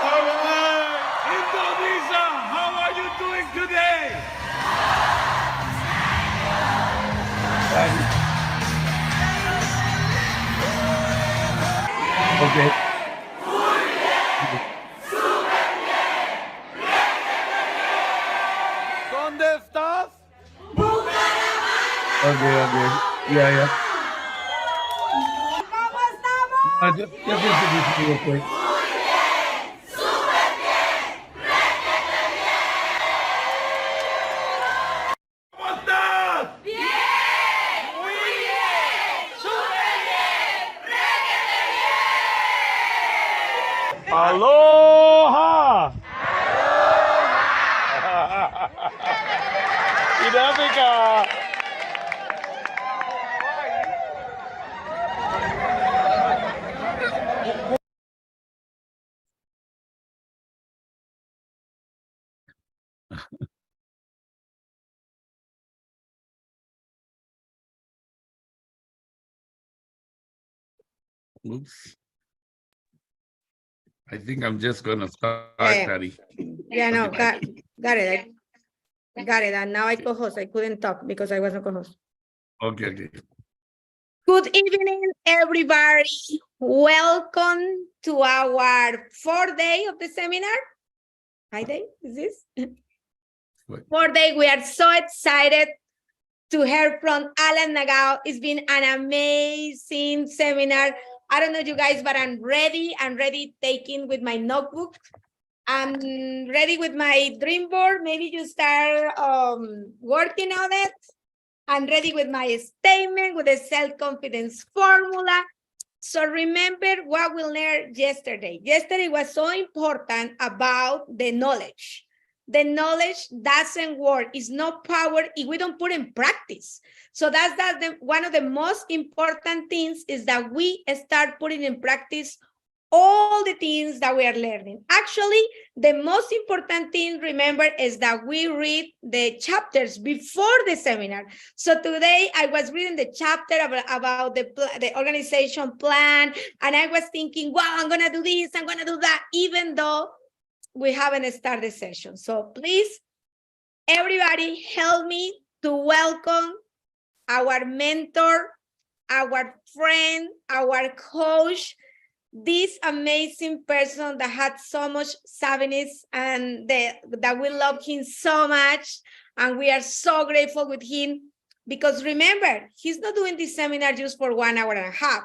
All right, Indonesia, how are you doing today? Okay. ¿Dónde estás? Okay. Yeah. ¿Cómo estamos? Just introduce me real quick. ¿Cómo estás? Bien. Muy bien. Súper bien. Requete bien. Aloha. In Africa. Oops. I think I'm just gonna start, Yeah. Patty. Yeah, no, Okay. got it. I got it. And now I co-host. I couldn't talk because I wasn't co-host. Okay. Good evening, everybody. Welcome to our fourth day of the seminar. Hi, day is this? Fourth day. We are so excited to hear from Alan Nagao. It's been an amazing seminar. I don't know you guys, but I'm ready. I'm ready taking with my notebook. I'm ready with my dream board. Maybe you start working on it. I'm ready with my statement, with the self-confidence formula. So remember what we learned yesterday. Yesterday was so important about the knowledge. The knowledge doesn't work. It's no power if we don't put in practice. So that's one of the most important things is that we start putting in practice all the things that we are learning. Actually, the most important thing, remember, is that we read the chapters before the seminar. So today I was reading the chapter about the organization plan, and I was thinking, wow, I'm going to do this, I'm going to do that, even though we haven't started the session. So please, everybody, help me to welcome our mentor, our friend, our coach, this amazing person that had so much savviness and that we love him so much. And we are so grateful with him because remember, he's not doing this seminar just for 1 hour and a half.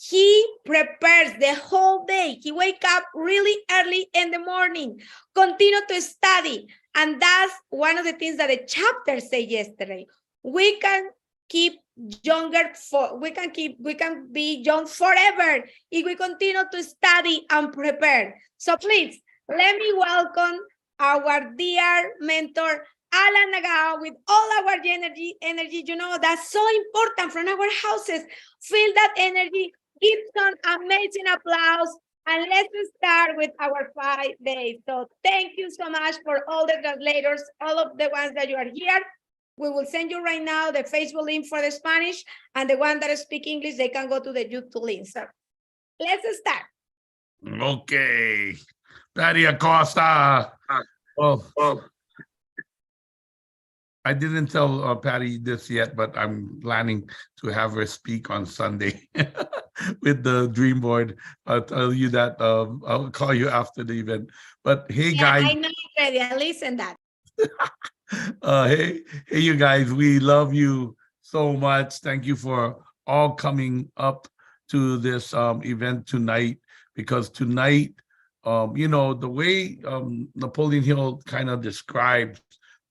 He prepares the whole day. He wakes up really early in the morning, continue to study. And that's one of the things that the chapter said yesterday. We can keep younger we can be young forever if we continue to study and prepare. So please let me welcome our dear mentor Alan Nagao with all our energy. You know, that's so important from our houses. Feel that energy, give some amazing applause, and let's start with our 5 days. So thank you so much for all the translators, all of the ones that you are here. We will send you right now the Facebook link for the Spanish, and the one that speak English, they can go to the YouTube link. So let's start. Okay. Patty Acosta. Oh. I didn't tell Patty this yet, but I'm planning to have her speak on Sunday with the dream board. I'll tell you that. I'll call you after the event. But hey, guys. I know already. I listened that. Hey, you guys, we love you so much. Thank you for all coming up to this event tonight, because tonight, you know, the way Napoleon Hill kind of described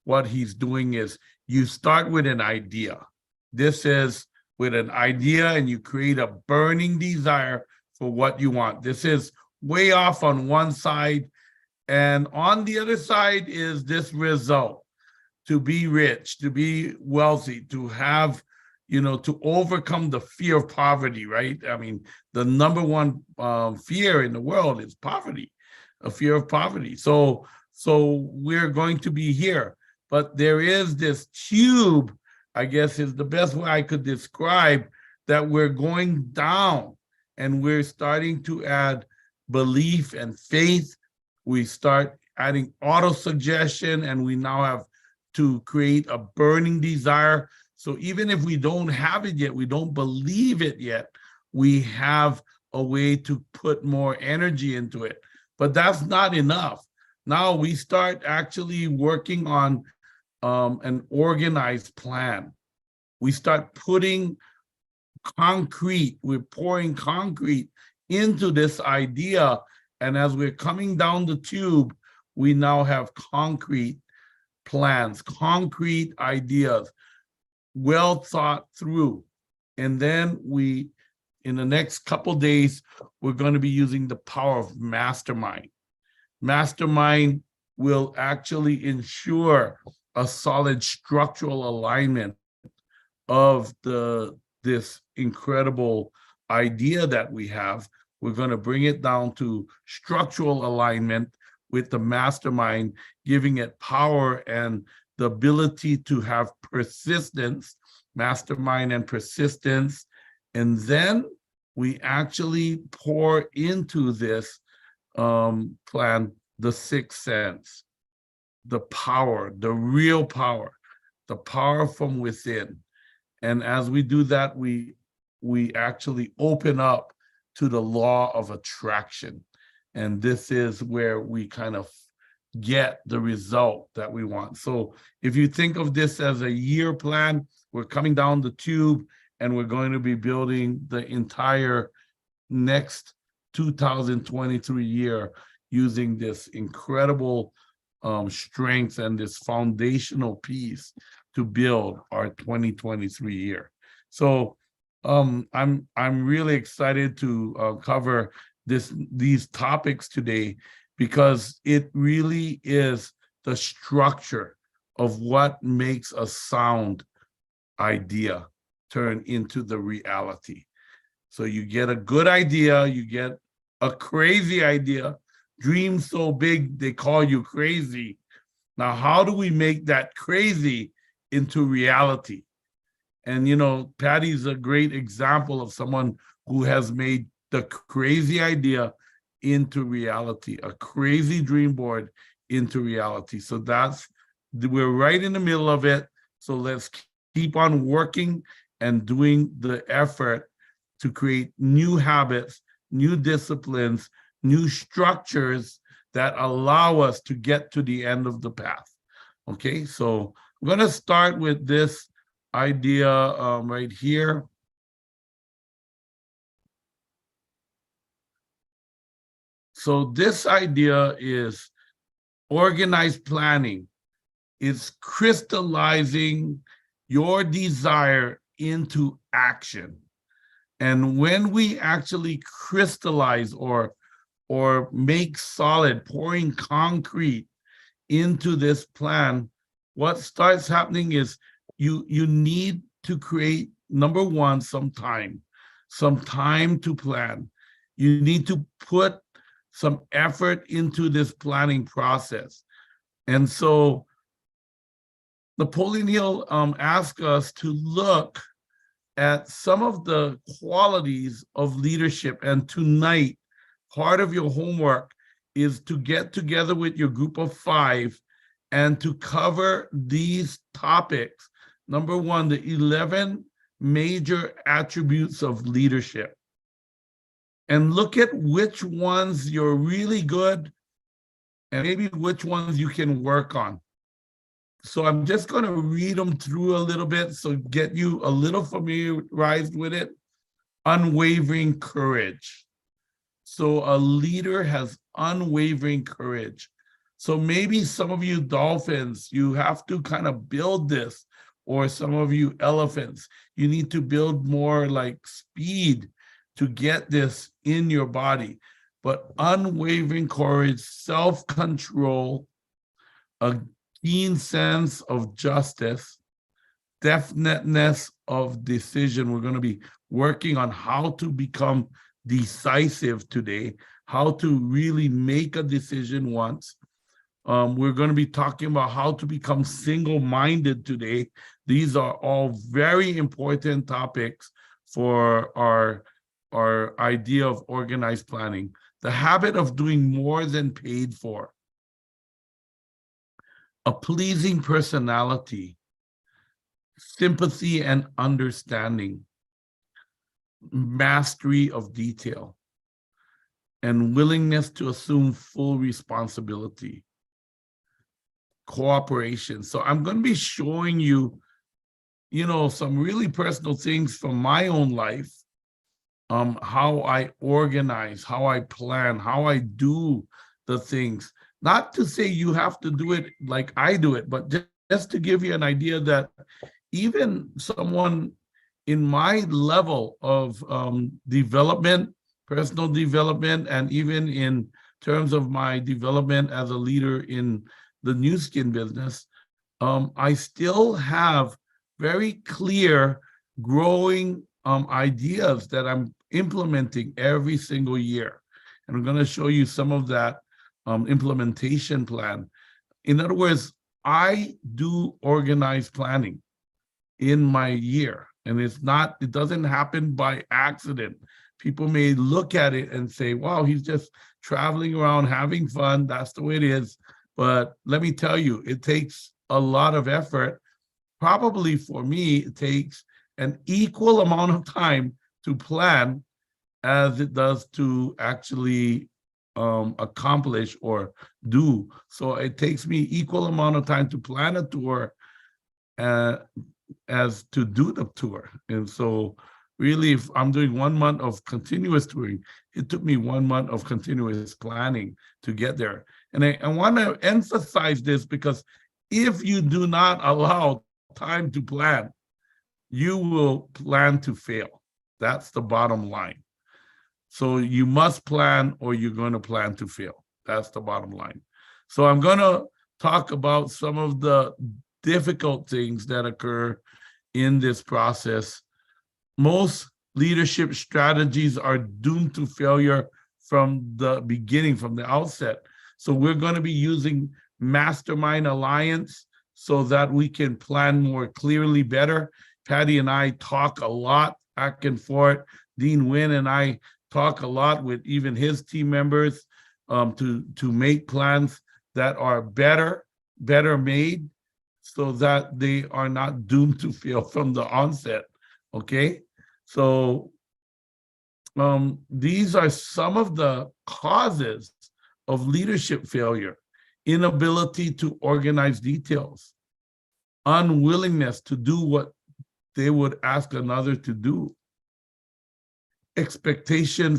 what he's doing is you start with an idea. This is with an idea and you create a burning desire for what you want. This is way off on one side, and on the other side is this result: to be rich, to be wealthy, to have, you know, to overcome the fear of poverty, right? I mean, the number one fear in the world is poverty, a fear of poverty. So we're going to be here. But there is this tube, I guess is the best way I could describe, that we're going down and we're starting to add belief and faith. We start adding auto-suggestion, and we now have to create a burning desire. So even if we don't have it yet, we don't believe it yet, we have a way to put more energy into it. But that's not enough. Now we start actually working on an organized plan. We start putting concrete, we're pouring concrete into this idea. And as we're coming down the tube, we now have concrete plans, concrete ideas, well thought through. And then we, in the next couple days, we're going to be using the power of mastermind. Mastermind will actually ensure a solid structural alignment of this incredible idea that we have. We're going to bring it down to structural alignment with the mastermind, giving it power and the ability to have persistence, mastermind and persistence. And then we actually pour into this plan the sixth sense, the power, the real power, the power from within. And as we do that, we actually open up to the law of attraction. And this is where we kind of get the result that we want. So if you think of this as a year plan, we're coming down the tube and we're going to be building the entire next 2023 year using this incredible strength and this foundational piece to build our 2023 year. So I'm really excited to cover these topics today, because it really is the structure of what makes a sound idea turn into the reality. So you get a good idea, you get a crazy idea, dream so big they call you crazy. Now, how do we make that crazy into reality? And, you know, Patty's a great example of someone who has made the crazy idea into reality, a crazy dream board into reality. So we're right in the middle of it. So let's keep on working and doing the effort to create new habits, new disciplines, new structures that allow us to get to the end of the path. Okay, so I'm going to start with this idea right here. So this idea is organized planning. It's crystallizing your desire into action. And when we actually crystallize or make solid, pouring concrete into this plan, what starts happening is you need to create, number one, some time to plan. You need to put some effort into this planning process. And so Napoleon Hill asked us to look at some of the qualities of leadership. And tonight, part of your homework is to get together with your group of 5 and to cover these topics. Number one, the 11 major attributes of leadership. And look at which ones you're really good and maybe which ones you can work on. So I'm just going to read them through a little bit, so get you a little familiarized with it. Unwavering courage. So a leader has unwavering courage. So maybe some of you dolphins, you have to kind of build this, or some of you elephants, you need to build more like speed to get this in your body. But unwavering courage, self-control, a keen sense of justice, definiteness of decision. We're going to be working on how to become decisive today, how to really make a decision once. We're going to be talking about how to become single-minded today. These are all very important topics for our idea of organized planning. the habit of doing more than paid for, a pleasing personality, sympathy and understanding, mastery of detail, and willingness to assume full responsibility, cooperation. So I'm going to be showing you, some really personal things from my own life, how I organize, how I plan, how I do the things. Not to say you have to do it like I do it, but just to give you an idea that even someone in my level of development, personal development, and even in terms of my development as a leader in the new skin business, I still have very clear growing ideas that I'm implementing every single year. And I'm going to show you some of that implementation plan. In other words, I do organized planning in my year, and it doesn't happen by accident. People may look at it and say, wow, he's just traveling around having fun. That's the way it is. But let me tell you, it takes a lot of effort. Probably for me, it takes an equal amount of time to plan as it does to actually accomplish or do. So it takes me equal amount of time to plan a tour as to do the tour. And so really, if I'm doing 1 month of continuous touring, it took me 1 month of continuous planning to get there. And I want to emphasize this because if you do not allow time to plan, you will plan to fail. That's the bottom line. So you must plan or you're going to plan to fail. That's the bottom line. So I'm going to talk about some of the difficult things that occur in this process. Most leadership strategies are doomed to failure from the beginning, from the outset. So we're going to be using Mastermind Alliance so that we can plan more clearly better. Patty and I talk a lot back and forth. Dean Wynn and I talk a lot with even his team members to make plans that are better made so that they are not doomed to fail from the onset, okay? So these are some of the causes of leadership failure: inability to organize details, unwillingness to do what they would ask another to do, expectation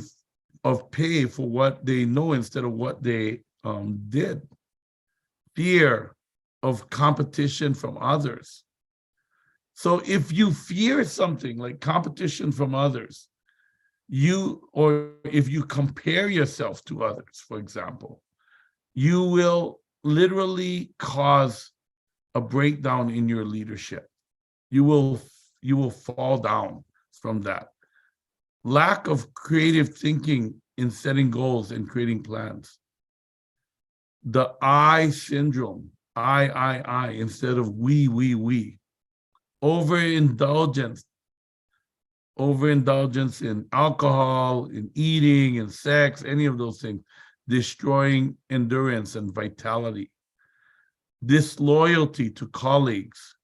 of pay for what they know instead of what they did, fear of competition from others. So if you fear something like competition from others, or if you compare yourself to others, for example, you will literally cause a breakdown in your leadership. You will fall down from that. Lack of creative thinking in setting goals and creating plans. The I syndrome, I, instead of we. Overindulgence in alcohol, in eating, in sex, any of those things, destroying endurance and vitality. Disloyalty to colleagues,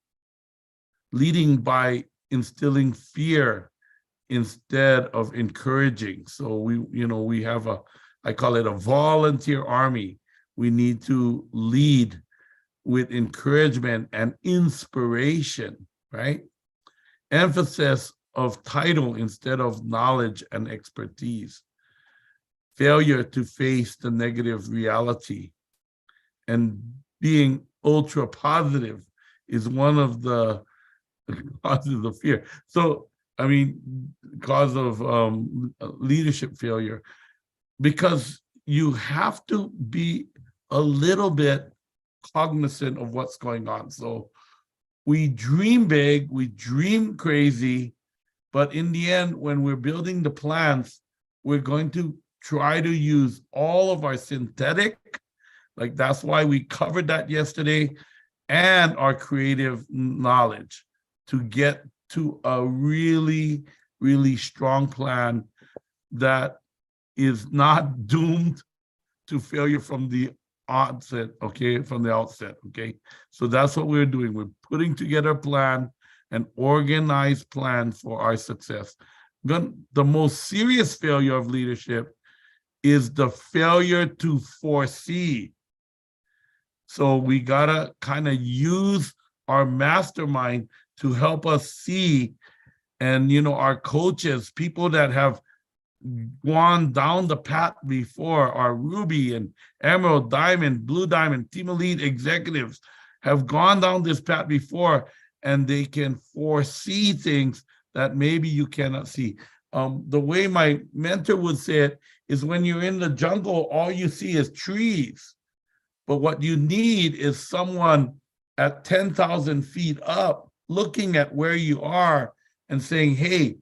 leading by instilling fear instead of encouraging. So we have I call it a volunteer army. We need to lead with encouragement and inspiration, right? Emphasis of title instead of knowledge and expertise. Failure to face the negative reality. And being ultra positive is one of the causes of fear. So, cause of leadership failure, because you have to be a little bit cognizant of what's going on. So we dream big, we dream crazy, but in the end, when we're building the plans, we're going to try to use all of our synthetic, like that's why we covered that yesterday, and our creative knowledge to get to a really, really strong plan that is not doomed to failure from the outset, okay? From the outset, okay? So that's what we're doing. We're putting together a plan, an organized plan for our success. The most serious failure of leadership is the failure to foresee. So we gotta kind of use our mastermind to help us see, and our coaches, people that have gone down the path before, our Ruby and Emerald, Diamond, Blue Diamond, Team Elite executives have gone down this path before, and they can foresee things that maybe you cannot see. The way my mentor would say it is, when you're in the jungle, all you see is trees. But what you need is someone at 10,000 feet up looking at where you are and saying, hey,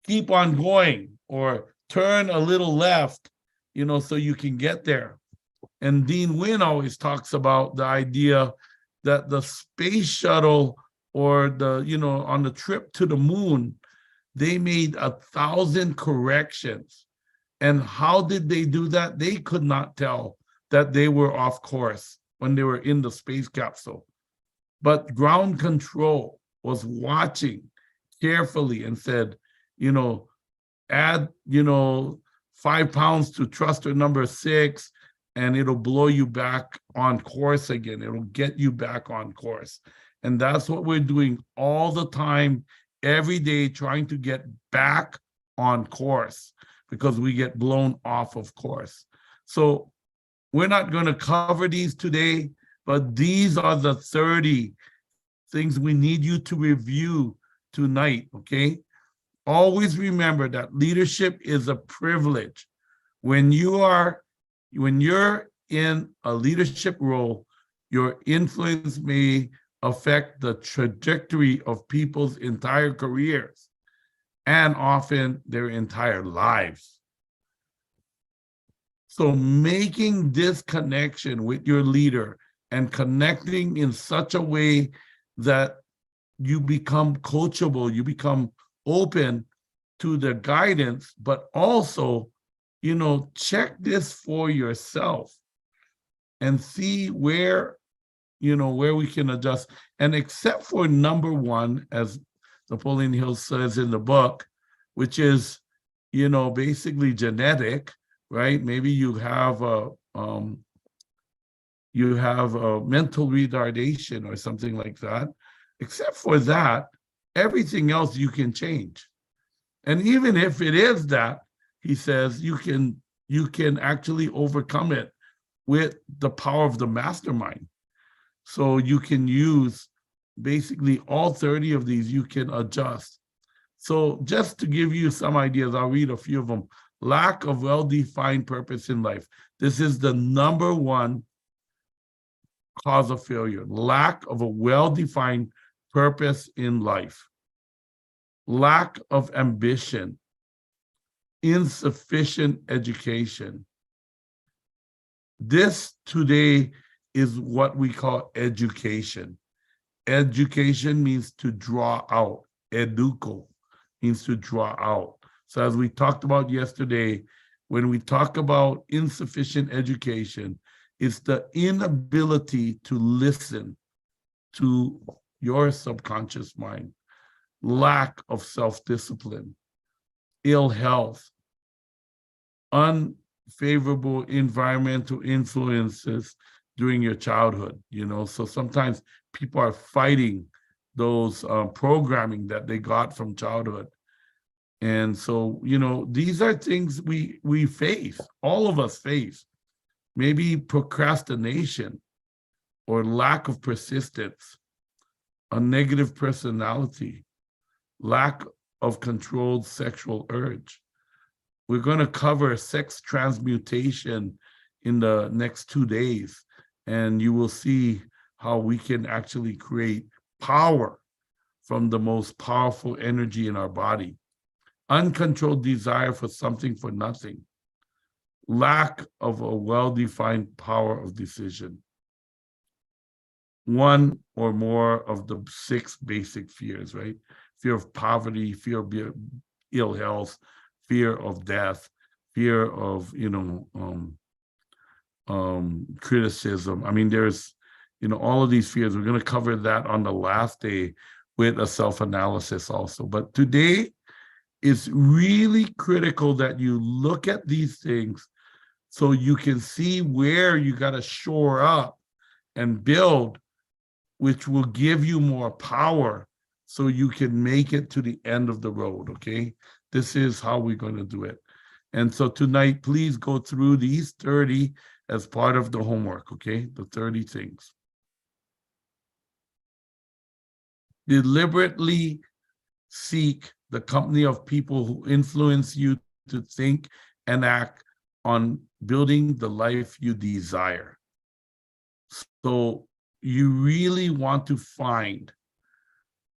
keep on going, or turn a little left, so you can get there. And Dean Wynn always talks about the idea that the space shuttle, or on the trip to the moon, they made 1,000 corrections. And how did they do that? They could not tell that they were off course when they were in the space capsule. But ground control was watching carefully and said, add, 5 pounds to thruster number 6, and it'll blow you back on course again. It'll get you back on course. And that's what we're doing all the time, every day, trying to get back on course, because we get blown off of course. So we're not going to cover these today, but these are the 30 things we need you to review tonight, okay? Always remember that leadership is a privilege. When you're in a leadership role, your influence may affect the trajectory of people's entire careers, and often their entire lives. So making this connection with your leader and connecting in such a way that you become coachable, you become open to the guidance, but also, check this for yourself and see where we can adjust. And except for number 1, as Napoleon Hill says in the book, which is, basically genetic, right? Maybe you have a mental retardation or something like that. Except for that, everything else you can change. And even if it is that, he says, you can actually overcome it with the power of the mastermind. So you can use basically all 30 of these, you can adjust. So just to give you some ideas, I'll read a few of them. Lack of well-defined purpose in life. This is the number 1 cause of failure. Lack of a well-defined purpose in life. Lack of ambition. Insufficient education. This today is what we call education. Education means to draw out. Educo means to draw out. So as we talked about yesterday, when we talk about insufficient education, it's the inability to listen to your subconscious mind, lack of self-discipline, ill health, unfavorable environmental influences during your childhood, So sometimes people are fighting those programming that they got from childhood. And so, these are things we face, all of us face. Maybe procrastination or lack of persistence, a negative personality, lack of controlled sexual urge. We're going to cover sex transmutation in the next 2 days, and you will see how we can actually create power from the most powerful energy in our body. Uncontrolled desire for something for nothing. Lack of a well-defined power of decision. One or more of the 6 basic fears, right? Fear of poverty, fear of ill health, fear of death, fear of, criticism. I mean, there's, all of these fears. We're going to cover that on the last day with a self-analysis also. But today, it's really critical that you look at these things so you can see where you got to shore up and build, which will give you more power so you can make it to the end of the road, okay? This is how we're going to do it. And so tonight, please go through these 30 as part of the homework, okay? The 30 things. Deliberately seek the company of people who influence you to think and act on building the life you desire. So you really want to find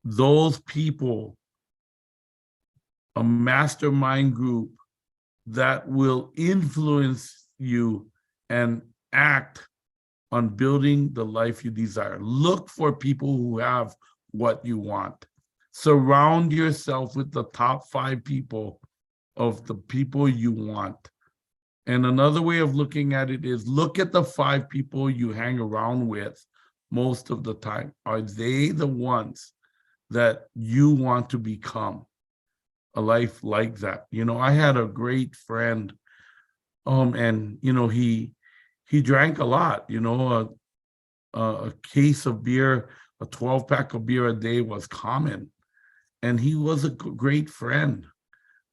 those people, a mastermind group that will influence you and act on building the life you desire. Look for people who have what you want. Surround yourself with the top 5 people of the people you want. And another way of looking at it is look at the 5 people you hang around with most of the time. Are they the ones that you want to become? A life like that. I had a great friend, and he drank a lot. A case of beer, a 12-pack of beer a day was common, and he was a great friend.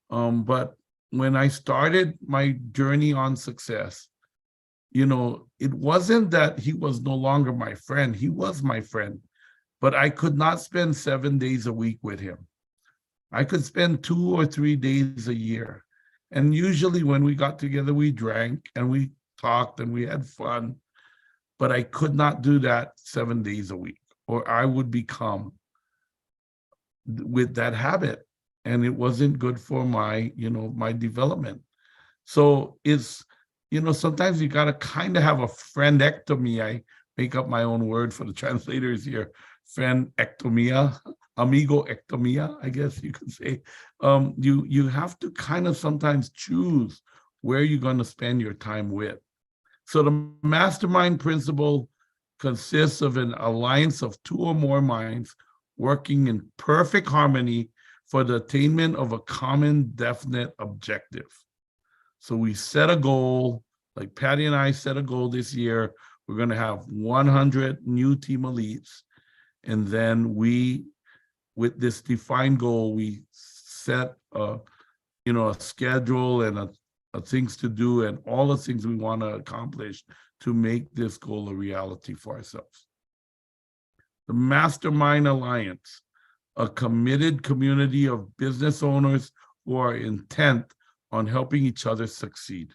But when I started my journey on success, it wasn't that he was no longer my friend. He was my friend, but I could not spend 7 days a week with him. I could spend 2 or 3 days a year. And usually when we got together, we drank and we talked and we had fun, but I could not do that 7 days a week, or I would become with that habit. And it wasn't good for my, my development. So it's, sometimes you got to kind of have a friendectomy. I make up my own word for the translators here. Friendectomia, amigoectomia, I guess you could say. You have to kind of sometimes choose where you're going to spend your time with. So the mastermind principle consists of an alliance of 2 or more minds working in perfect harmony for the attainment of a common definite objective. So we set a goal, like Patty and I set a goal this year. We're going to have 100 new team elites. And then we, with this defined goal, we set a schedule and a things to do and all the things we want to accomplish to make this goal a reality for ourselves. The Mastermind Alliance, a committed community of business owners who are intent on helping each other succeed.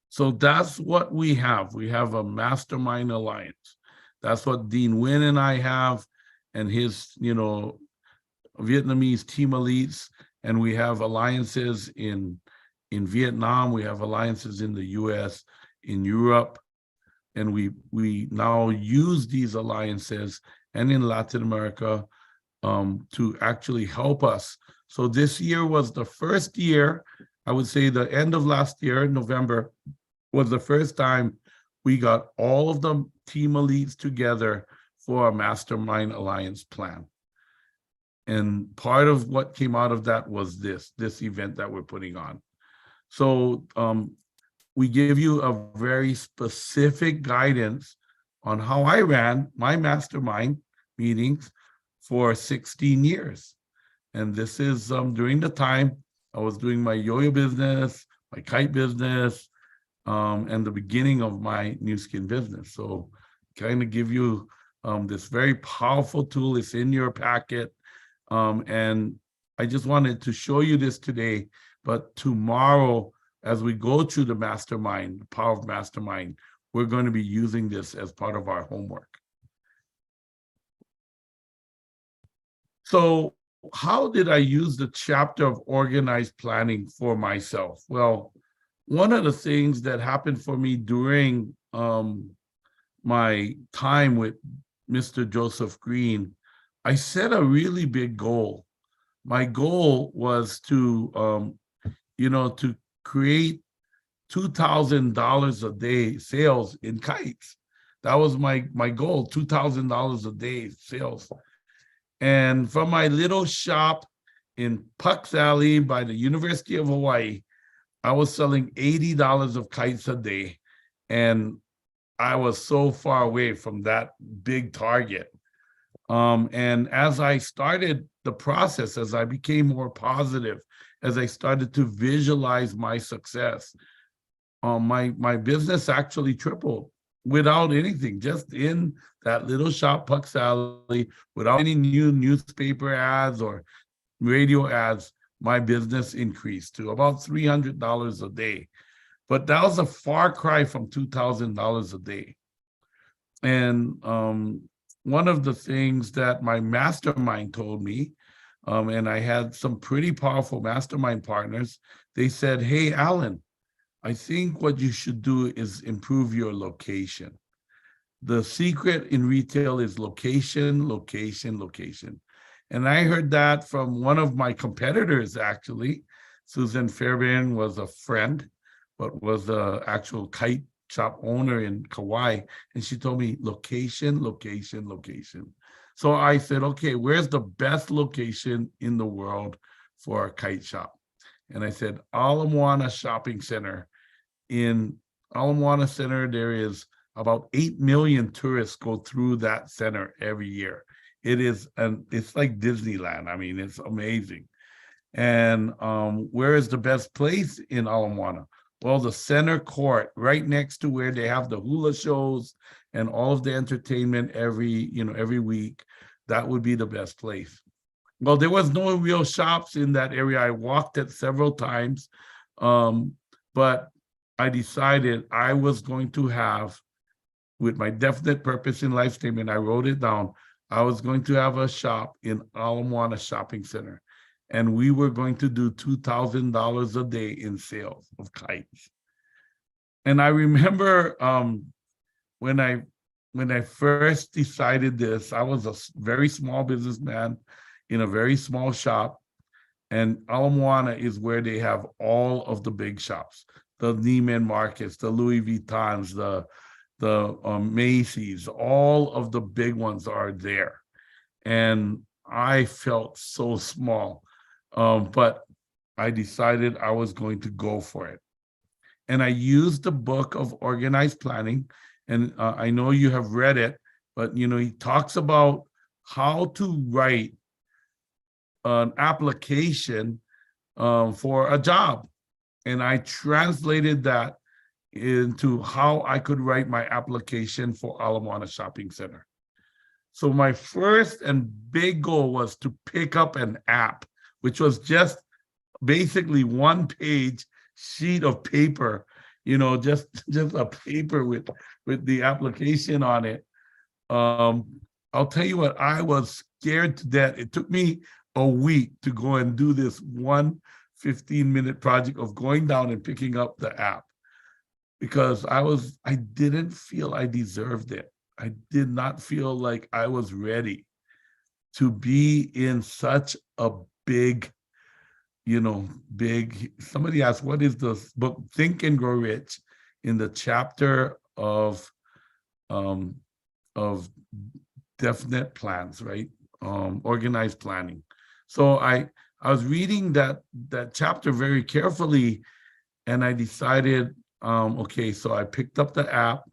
So that's what we have. We have a Mastermind Alliance. That's what Dean Nguyen and I have, and his, Vietnamese team elites. And we have alliances in Vietnam. We have alliances in the US, in Europe. And we now use these alliances and in Latin America to actually help us. So this year was the first year, I would say the end of last year, November, was the first time we got all of the team elites together for a Mastermind Alliance plan. And part of what came out of that was this event that we're putting on. So we give you a very specific guidance on how I ran my mastermind meetings for 16 years. And this is during the time I was doing my yo-yo business, my kite business, and the beginning of my new skin business. So kind of give you this very powerful tool. It's in your packet. And I just wanted to show you this today, but tomorrow, as we go through the mastermind, the power of mastermind, we're going to be using this as part of our homework. So how did I use the chapter of organized planning for myself? Well, one of the things that happened for me during my time with Mr. Joseph Green, I set a really big goal. My goal was to to create $2,000 a day sales in kites. That was my goal, $2,000 a day sales. And from my little shop in Puck's Alley by the University of Hawaii, I was selling $80 of kites a day. And I was so far away from that big target. And as I started the process, as I became more positive, as I started to visualize my success, my business actually tripled without anything, just in that little shop, Puck's Alley, without any new newspaper ads or radio ads. My business increased to about $300 a day. But that was a far cry from $2,000 a day. And one of the things that my mastermind told me, and I had some pretty powerful mastermind partners, they said, hey, Alan, I think what you should do is improve your location. The secret in retail is location, location, location. And I heard that from one of my competitors, actually. Susan Fairbairn was a friend, but was the actual kite shop owner in Kauai. And she told me, location, location, location. So I said, okay, where's the best location in the world for a kite shop? And I said, Ala Moana Shopping Center. In Ala Moana Center, there is about 8 million tourists go through that center every year. It's like Disneyland. I mean, it's amazing. And where is the best place in Ala Moana? Well, the center court, right next to where they have the hula shows and all of the entertainment every week, that would be the best place. Well, there was no real shops in that area. I walked it several times, but I decided I was going to have, with my definite purpose in life statement, I wrote it down, I was going to have a shop in Ala Moana Shopping Center. And we were going to do $2,000 a day in sales of kites. And I remember when I first decided this, I was a very small businessman in a very small shop. And Ala Moana is where they have all of the big shops, the Neiman Marcus, the Louis Vuittons, the Macy's, all of the big ones are there. And I felt so small. But I decided I was going to go for it. And I used the book of organized planning. And I know you have read it, but he talks about how to write an application for a job. And I translated that into how I could write my application for Ala Moana Shopping Center. So my first and big goal was to pick up an app, which was just basically one-page sheet of paper, just a paper with the application on it. I'll tell you what, I was scared to death. It took me a week to go and do this one 15-minute project of going down and picking up the app, because I didn't feel I deserved it. I did not feel like I was ready to be in such a big, somebody asked, what is this book, Think and Grow Rich, in the chapter of definite plans, right? Organized planning. So I was reading that chapter very carefully, and I decided, okay, so I picked up the app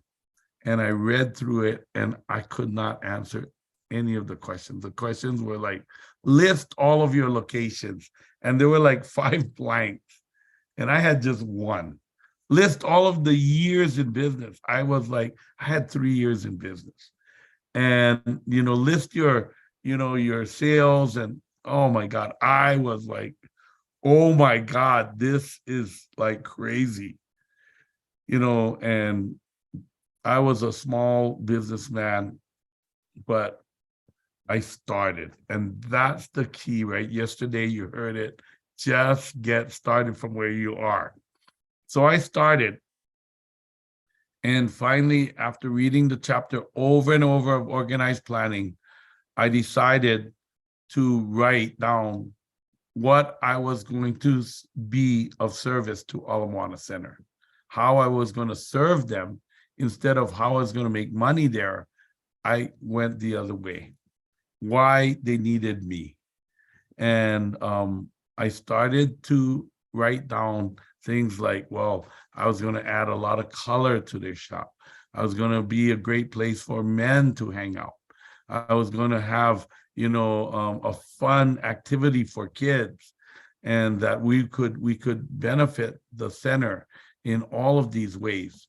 and I read through it, and I could not answer any of the questions. The questions were like, list all of your locations. And there were like 5 blanks. And I had just one. List all of the years in business. I had 3 years in business. And, list your sales. And oh my God, I was like, oh my God, this is like crazy. And I was a small businessman, but I started, and that's the key, right? Yesterday you heard it, just get started from where you are. So I started, and finally, after reading the chapter over and over of organized planning, I decided to write down what I was going to be of service to Ala Moana Center, how I was going to serve them instead of how I was going to make money there. I went the other way, why they needed me. And I started to write down things like, well, I was going to add a lot of color to their shop. I was going to be a great place for men to hang out. I was going to have, a fun activity for kids, and that we could benefit the center in all of these ways.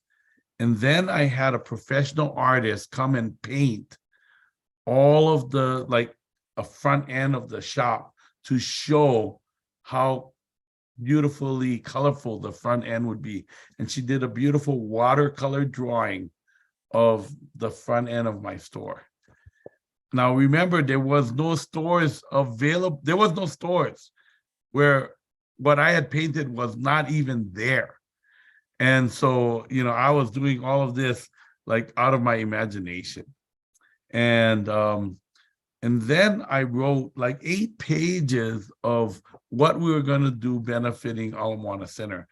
And then I had a professional artist come and paint all of the, like, a front end of the shop to show how beautifully colorful the front end would be. And she did a beautiful watercolor drawing of the front end of my store. Now, remember, there was no stores available. There was no stores where what I had painted was not even there. And so, I was doing all of this like out of my imagination. And then I wrote like 8 pages of what we were going to do benefiting Ala Moana Center.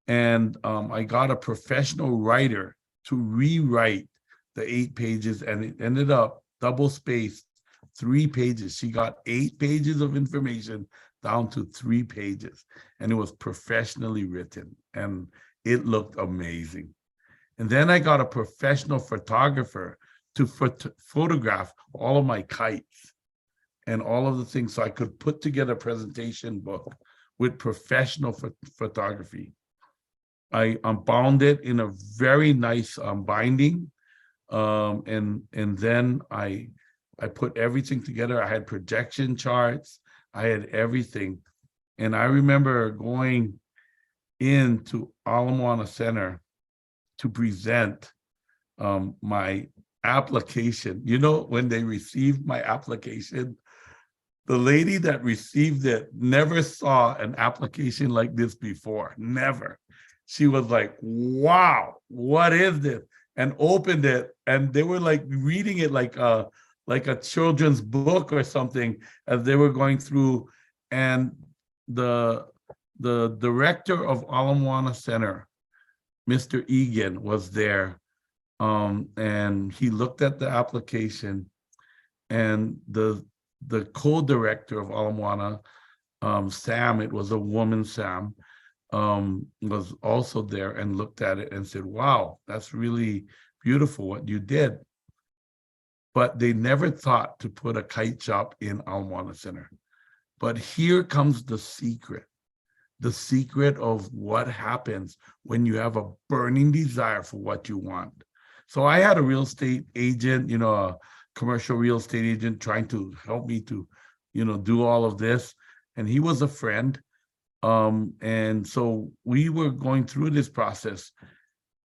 And I got a professional writer to rewrite the 8 pages, and it ended up double-spaced 3 pages. She got 8 pages of information down to 3 pages, and it was professionally written, and it looked amazing. And then I got a professional photographer to photograph all of my kites and all of the things, so I could put together a presentation book with professional photography. I bound it in a very nice binding, and then I put everything together. I had projection charts, I had everything. And I remember going into Ala Moana Center to present my application. When they received my application, the lady that received it never saw an application like this before, never. She was like, wow, what is this? And opened it, and they were like reading it like a children's book or something as they were going through. And the director of Ala Moana Center, Mr. Egan, was there, and he looked at the application, and the co-director of Ala Moana, Sam, it was a woman, Sam, was also there and looked at it and said, wow, that's really beautiful what you did. But they never thought to put a kite shop in Ala Moana Center. But here comes the secret of what happens when you have a burning desire for what you want. So I had a real estate agent, a commercial real estate agent trying to help me to, do all of this. And he was a friend. And so we were going through this process,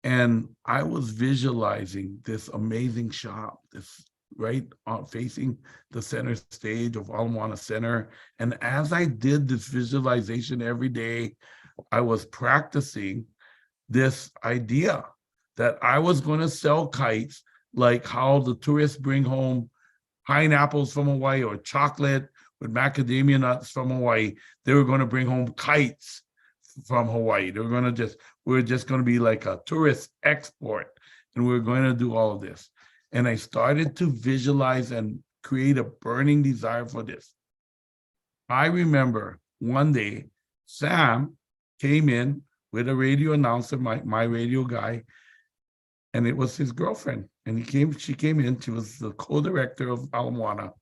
and I was visualizing this amazing shop, this right facing the center stage of Ala Moana Center. And as I did this visualization every day, I was practicing this idea that I was going to sell kites like how the tourists bring home pineapples from Hawaii or chocolate with macadamia nuts from Hawaii. They were going to bring home kites from Hawaii. We were just going to be like a tourist export, and we were going to do all of this. And I started to visualize and create a burning desire for this. I remember one day, Sam came in with a radio announcer, my radio guy, and it was his girlfriend. And she came in, she was the co-director of Ala Moana.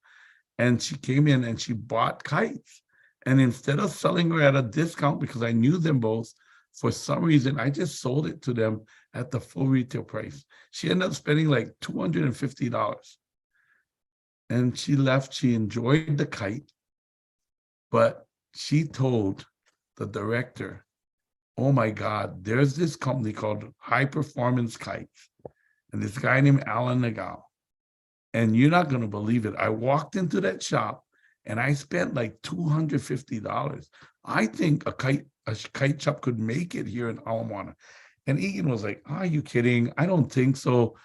And she came in and she bought kites. And instead of selling her at a discount, because I knew them both, for some reason, I just sold it to them at the full retail price. She ended up spending like $250. And she left, she enjoyed the kite, but she told the director, oh my God, there's this company called High Performance Kites. And this guy named Alan Nagao. And you're not going to believe it. I walked into that shop and I spent like $250. I think a kite shop could make it here in Ala Moana. And Egan was like, are you kidding? I don't think so.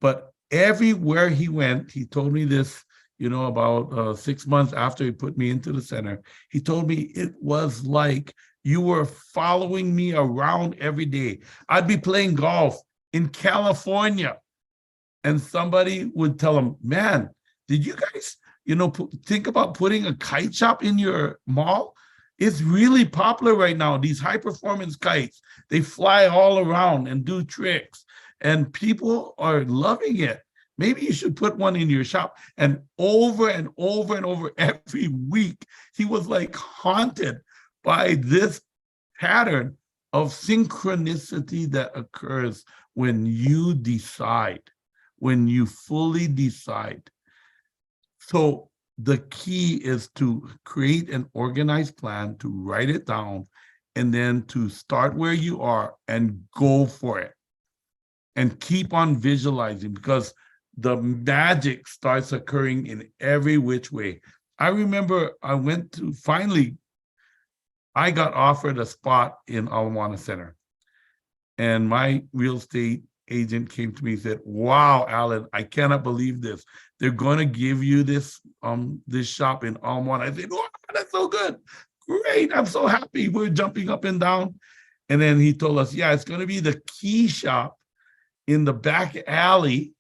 But everywhere he went, he told me this, about 6 months after he put me into the center, he told me it was like you were following me around every day. I'd be playing golf in California, and somebody would tell him, man, did you guys, think about putting a kite shop in your mall? It's really popular right now. These high performance kites, they fly all around and do tricks, and people are loving it. Maybe you should put one in your shop. And over and over and over every week, he was like haunted by this pattern of synchronicity that occurs when you decide, when you fully decide. So the key is to create an organized plan, to write it down, and then to start where you are and go for it. And keep on visualizing, because the magic starts occurring in every which way. I remember I got offered a spot in Ala Moana Center. And my real estate agent came to me and said, wow, Alan, I cannot believe this. They're going to give you this shop in Ala Moana. I said, oh, that's so good. Great. I'm so happy. We're jumping up and down. And then he told us, yeah, it's going to be the key shop in the back alley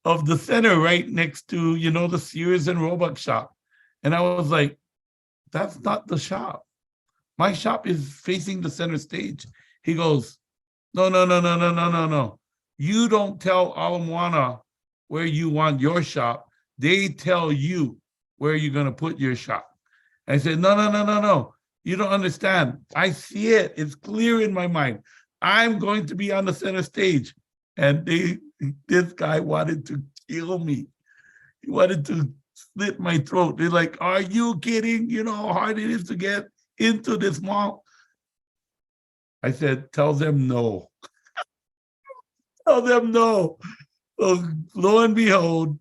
of the center, right next to, the Sears and Roebuck shop. And I was like, that's not the shop. My shop is facing the center stage. He goes, no. You don't tell Ala Moana where you want your shop. They tell you where you're going to put your shop. I said, no. You don't understand. I see it. It's clear in my mind. I'm going to be on the center stage. And this guy wanted to kill me. He wanted to slit my throat. They're like, are you kidding? You know how hard it is to get into this mall? I said, tell them no. Tell them no. So lo and behold,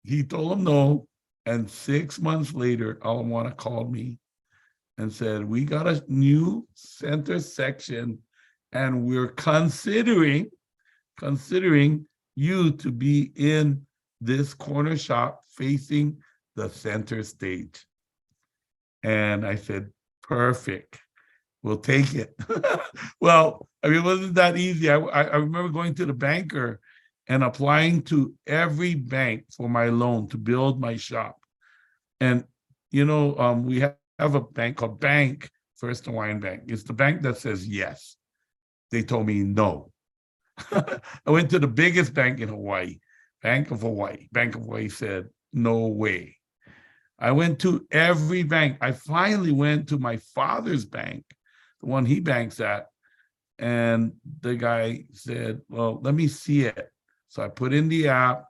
he told them no. And 6 months later, Ala Moana called me and said, we got a new center section, and we're considering you to be in this corner shop facing the center stage. And I said, perfect. We'll take it. Well, it wasn't that easy. I remember going to the banker and applying to every bank for my loan to build my shop. And, we have a bank called Bank First Hawaiian Bank. It's the bank that says yes. They told me no. I went to the biggest bank in Hawaii, Bank of Hawaii. Bank of Hawaii said, no way. I went to every bank. I finally went to my father's bank, the one he banks at. And the guy said, well, let me see it. So I put in the app,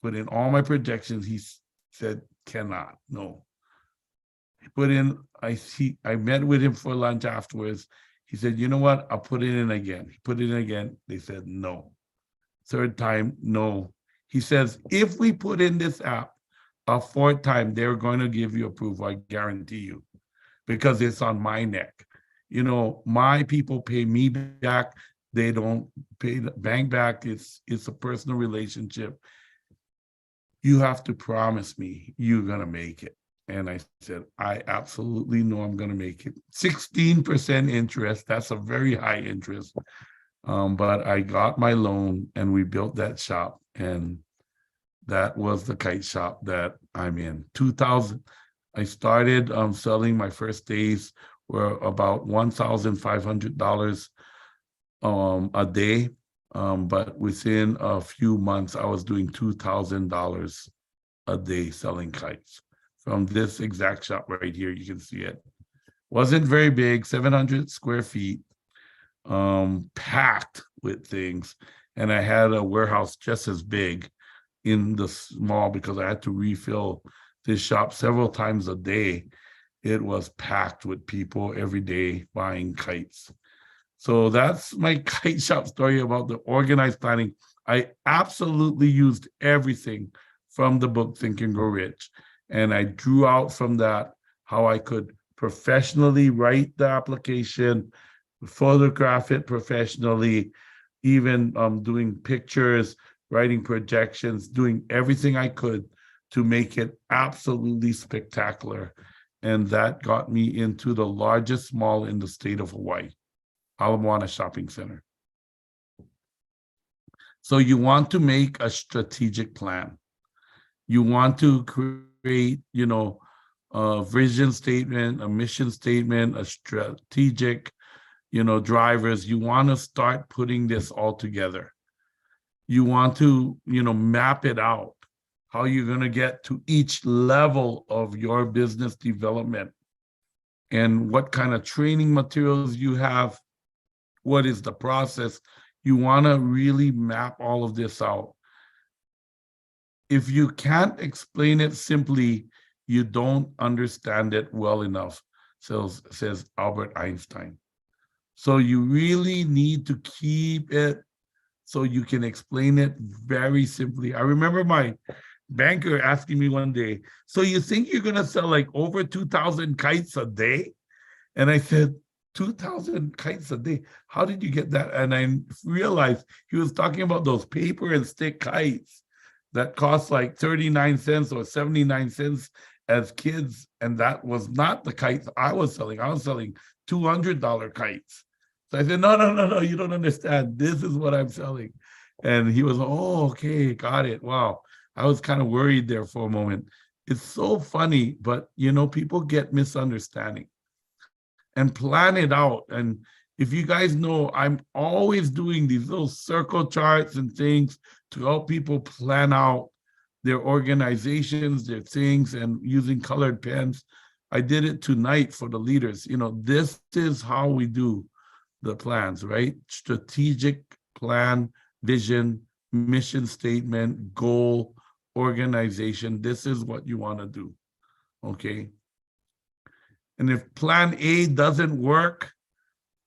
put in all my projections. He said, cannot, no. He put in, I met with him for lunch afterwards. He said, you know what? I'll put it in again. He put it in again. They said, no. Third time, no. He says, if we put in this app a fourth time, they're going to give you approval, I guarantee you, because it's on my neck. My people pay me back. They don't pay the bank back. It's a personal relationship. You have to promise me you're going to make it. And I said, I absolutely know I'm going to make it. 16% interest. That's a very high interest. But I got my loan and we built that shop. And that was the kite shop that I'm in. 2000, I started selling. My first days were about $1,500 a day. But within a few months, I was doing $2,000 a day selling kites. From this exact shop right here, you can see it. Wasn't very big, 700 square feet, packed with things. And I had a warehouse just as big in the small because I had to refill this shop several times a day. It was packed with people every day buying kites. So that's my kite shop story about the organized planning. I absolutely used everything from the book Think and Grow Rich. And I drew out from that how I could professionally write the application, photograph it professionally, even doing pictures, writing projections, doing everything I could to make it absolutely spectacular. And that got me into the largest mall in the state of Hawaii, Ala Moana Shopping Center. So you want to make a strategic plan. You want to create, a vision statement, a mission statement, a strategic, drivers. You want to start putting this all together. You want to, map it out, how you're going to get to each level of your business development and what kind of training materials you have. What is the process? You want to really map all of this out. If you can't explain it simply, you don't understand it well enough, says Albert Einstein. So you really need to keep it so you can explain it very simply. I remember my banker asking me one day, so you think you're going to sell like over 2,000 kites a day? And I said, 2,000 kites a day? How did you get that? And I realized he was talking about those paper and stick kites that cost like 39 cents or 79 cents as kids. And that was not the kites I was selling. I was selling $200 kites. So I said, no, you don't understand. This is what I'm selling. And he was, oh, okay, got it. Wow. I was kind of worried there for a moment. It's so funny, but people get misunderstanding. And plan it out. And if you guys know, I'm always doing these little circle charts and things to help people plan out their organizations, their things, and using colored pens. I did it tonight for the leaders. This is how we do the plans, right? Strategic plan, vision, mission statement, goal, organization. This is what you want to do, okay? And if plan A doesn't work,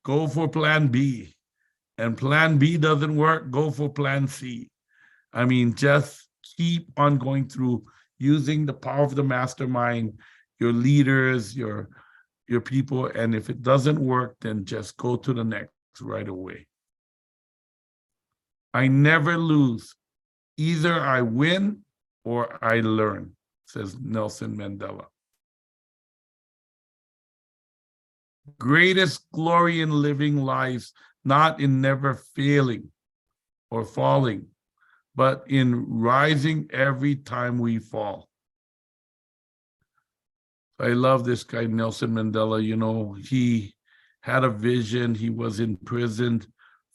go for plan B. And plan B doesn't work, go for plan C. I mean, just keep on going through using the power of the mastermind, your leaders, your people. And if it doesn't work, then just go to the next right away. I never lose. Either I win or I learn, says Nelson Mandela. Greatest glory in living lives, not in never failing or falling, but in rising every time we fall. I love this guy, Nelson Mandela. He had a vision. He was imprisoned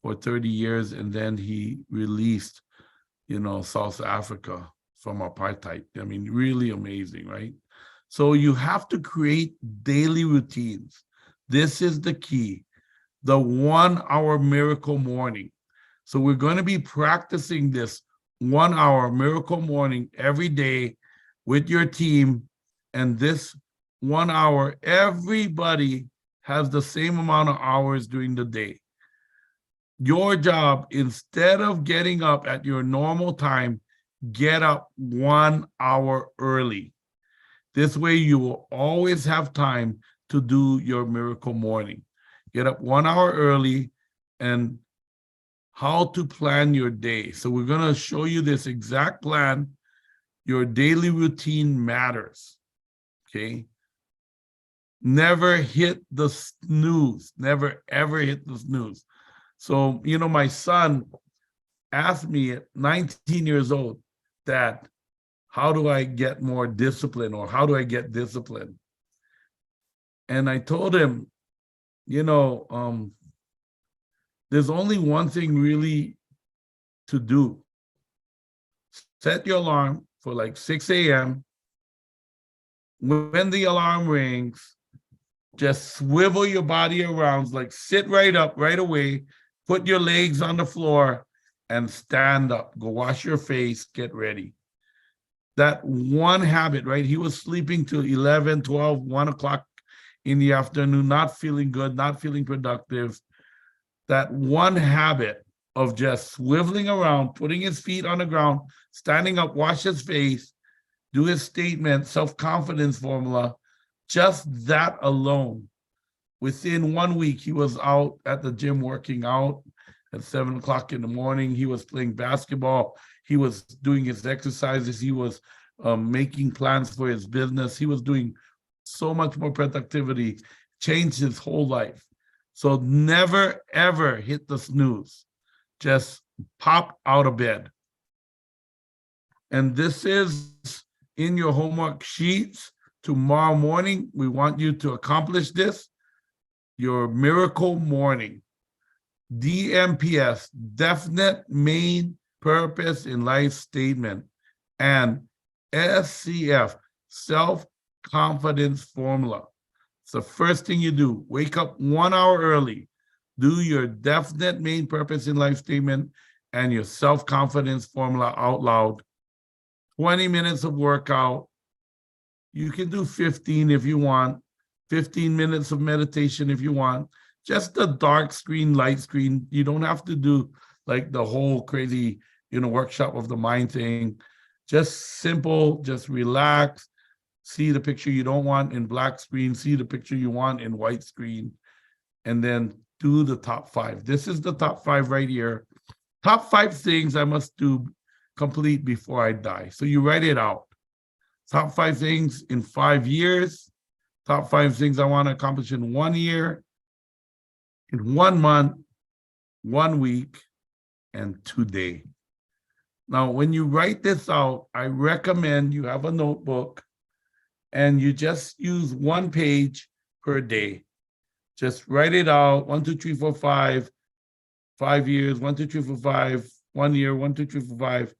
for 30 years, and then he released, South Africa from apartheid. I mean, really amazing, right? So you have to create daily routines. This is the key, the 1 hour miracle morning. So we're going to be practicing this 1 hour miracle morning every day with your team. And this 1 hour, everybody has the same amount of hours during the day. Your job, instead of getting up at your normal time, get up 1 hour early. This way you will always have time to do your miracle morning. Get up 1 hour early. And how to plan your day. So we're going to show you this exact plan. Your daily routine matters, okay? Never hit the snooze. Never, ever hit the snooze. So, my son asked me at 19 years old, Dad, how do I get more discipline, or how do I get discipline? And I told him, there's only one thing really to do. Set your alarm for like 6 a.m. When the alarm rings, just swivel your body around, like sit right up right away, put your legs on the floor and stand up. Go wash your face, get ready. That one habit, right? He was sleeping till 11, 12, 1 o'clock in the afternoon, not feeling good, not feeling productive. That one habit of just swiveling around, putting his feet on the ground, standing up, wash his face, do his statement, self-confidence formula, just that alone. Within 1 week, he was out at the gym working out at 7 o'clock in the morning. He was playing basketball. He was doing his exercises. He was making plans for his business. He was doing so much more productivity, changed his whole life. So never, ever hit the snooze. Just pop out of bed. And this is in your homework sheets. Tomorrow morning, we want you to accomplish this, your miracle morning. DMPS, definite main purpose in life statement, and SCF, self-confidence formula. It's the first thing you do. Wake up 1 hour early, do your definite main purpose in life statement and your self-confidence formula out loud. 20 minutes of workout. You can do 15 if you want, 15 minutes of meditation if you want. Just the dark screen, light screen. You don't have to do like the whole crazy, workshop of the mind thing. Just simple, just relax. See the picture you don't want in black screen, see the picture you want in white screen, and then do the top 5. This is the top 5 right here. Top 5 things I must do complete before I die. So you write it out. Top 5 things in 5 years. Top 5 things I want to accomplish in 1 year, in 1 month, 1 week, and today. Now, when you write this out, I recommend you have a notebook and you just use 1 page per day. Just write it out, 1, 2, 3, 4, 5, 5 years, 1, 2, 3, 4, 5, 1 year, 1, 2, 3, 4, 5,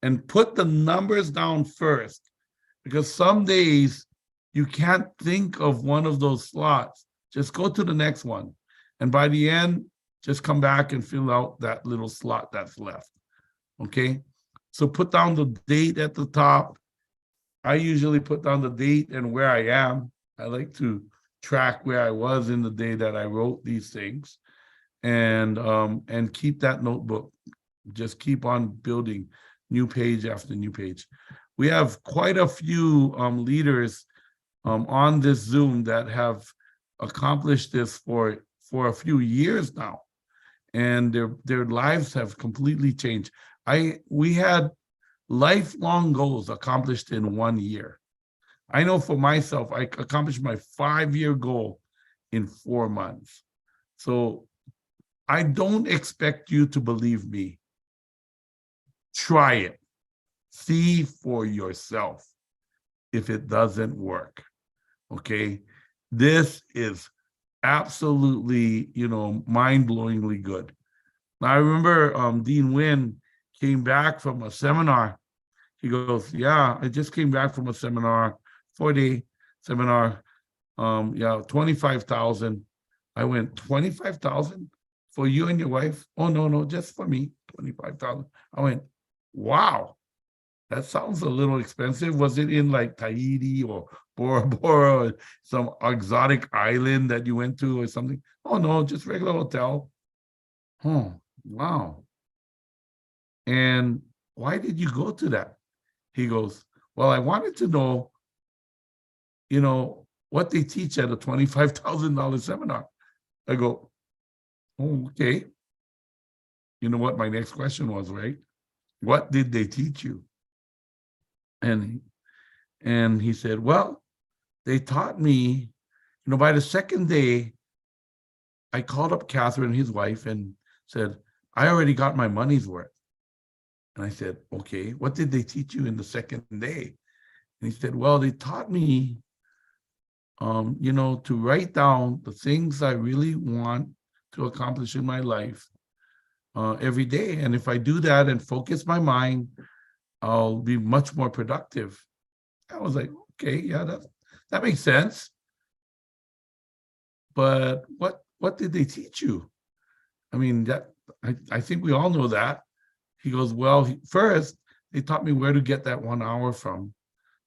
and put the numbers down first, because some days you can't think of one of those slots. Just go to the next one. And by the end, just come back and fill out that little slot that's left. Okay? So put down the date at the top. I usually put down the date and where I am. I like to track where I was in the day that I wrote these things, and keep that notebook. Just keep on building new page after new page. We have quite a few leaders on this Zoom that have accomplished this for a few years now, and their lives have completely changed. We had lifelong goals accomplished in 1 year. I know for myself, I accomplished my 5-year goal in 4 months. So I don't expect you to believe me. Try it. See for yourself if it doesn't work. Okay? This is absolutely, mind-blowingly good. Now, I remember Dean Wynn came back from a seminar. He goes, yeah, I just came back from a seminar, 4-day seminar. 25,000. I went, 25,000 for you and your wife? Oh, no, just for me, 25,000. I went, wow, that sounds a little expensive. Was it in like Tahiti or Bora Bora, or some exotic island that you went to or something? Oh, no, just regular hotel. Oh, wow. And why did you go to that? He goes, well, I wanted to know, what they teach at a $25,000 seminar. I go, oh, okay. You know what my next question was, right? What did they teach you? And he said, well, they taught me, by the second day, I called up Catherine, his wife, and said, I already got my money's worth. And I said, okay, what did they teach you in the second day? And he said, well, they taught me, to write down the things I really want to accomplish in my life every day. And if I do that and focus my mind, I'll be much more productive. I was like, okay, yeah, that makes sense. But what did they teach you? I mean, I think we all know that. He goes, well, first, they taught me where to get that 1 hour from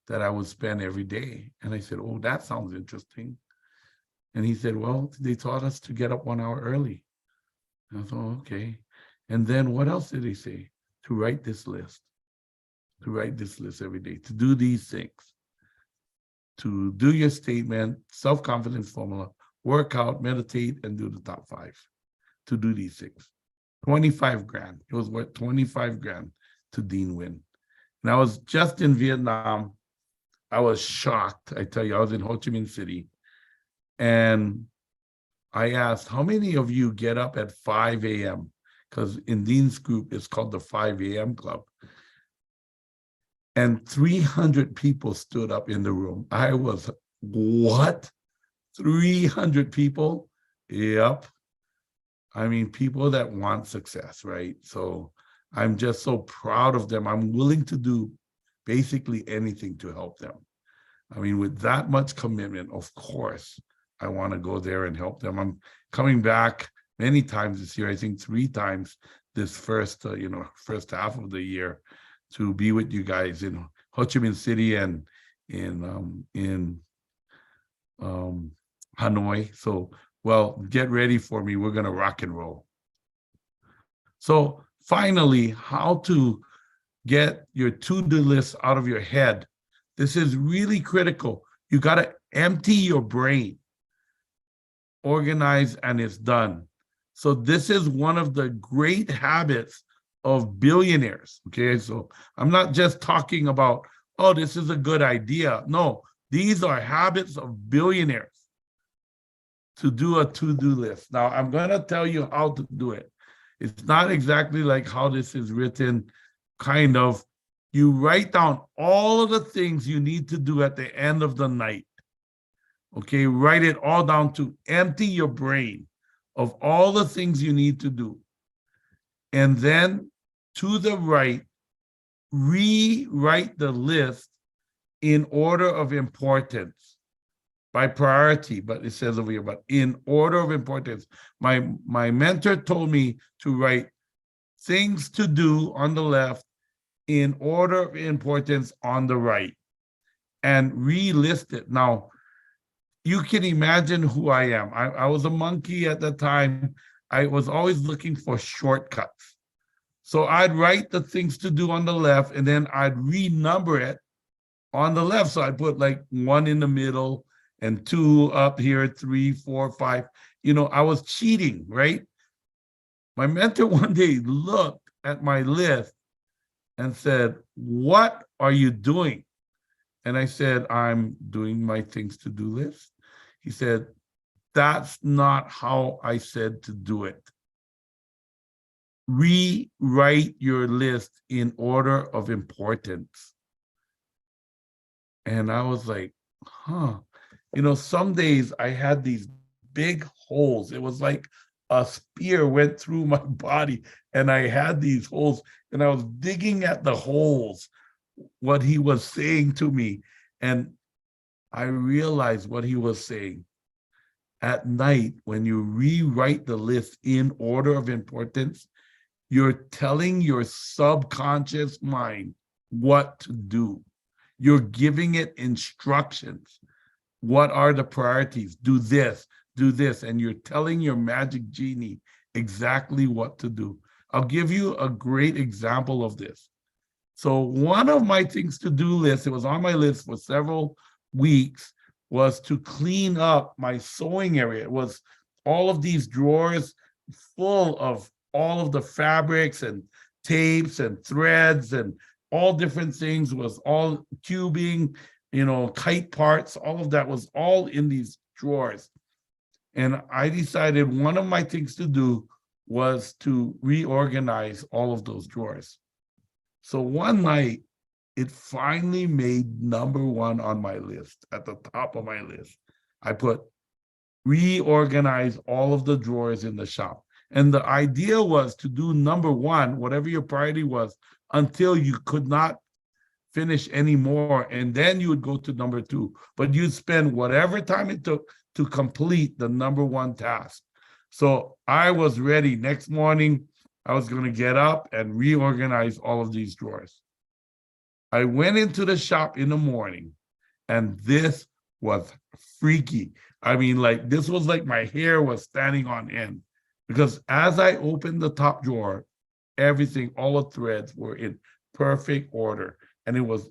that I would spend every day. And I said, oh, that sounds interesting. And he said, well, they taught us to get up 1 hour early. And I thought, okay. And then what else did they say? To write this list. To write this list every day. To do these things. To do your statement, self-confidence formula, work out, meditate, and do the top 5. To do these things. 25 grand. It was worth 25 grand to Dean Wynn. And I was just in Vietnam. I was shocked. I tell you, I was in Ho Chi Minh City. And I asked, how many of you get up at 5 a.m.? Because in Dean's group, it's called the 5 a.m. club. And 300 people stood up in the room. I was, what? 300 people? Yep. I mean, people that want success, right? So I'm just so proud of them. I'm willing to do basically anything to help them. I mean, with that much commitment, of course, I want to go there and help them. I'm coming back many times this year, I think 3 times this first half of the year, to be with you guys in Ho Chi Minh City and in Hanoi. So, well, get ready for me. We're going to rock and roll. So finally, how to get your to-do list out of your head. This is really critical. You got to empty your brain, organize, and it's done. So this is one of the great habits of billionaires. Okay, so I'm not just talking about, oh, this is a good idea. No, these are habits of billionaires to do a to-do list. Now, I'm going to tell you how to do it. It's not exactly like how this is written, kind of. You write down all of the things you need to do at the end of the night. Okay, write it all down to empty your brain of all the things you need to do. And then to the right, rewrite the list in order of importance, by priority, but it says over here, but in order of importance. My mentor told me to write things to do on the left in order of importance on the right, and relist it. Now, you can imagine who I am. I was a monkey at the time. I was always looking for shortcuts. So I'd write the things to do on the left, and then I'd renumber it on the left. So I'd put like 1 in the middle and 2 up here, 3, 4, 5. You know, I was cheating, right? My mentor one day looked at my list and said, "What are you doing?" And I said, "I'm doing my things to do list." He said, "That's not how I said to do it. Rewrite your list in order of importance." And I was like, huh. You know, some days I had these big holes. It was like a spear went through my body, and I had these holes, and I was digging at the holes, what he was saying to me. And I realized what he was saying. At night, when you rewrite the list in order of importance, you're telling your subconscious mind what to do. You're giving it instructions. What are the priorities? Do this, and you're telling your magic genie exactly what to do. I'll give you a great example of this. So one of my things to do list, it was on my list for several weeks, was to clean up my sewing area. It was all of these drawers full of all of the fabrics and tapes and threads and all different things, was all cubing, you know, kite parts, all of that was all in these drawers. And I decided one of my things to do was to reorganize all of those drawers. So one night, it finally made number 1 on my list, at the top of my list. I put reorganize all of the drawers in the shop. And the idea was to do number 1, whatever your priority was, until you could not finish anymore, and then you would go to number 2. But you'd spend whatever time it took to complete the number 1 task. So I was ready. Next morning, I was going to get up and reorganize all of these drawers. I went into the shop in the morning, and this was freaky. I mean, like, this was like my hair was standing on end, because as I opened the top drawer, everything, all the threads were in perfect order. And it was,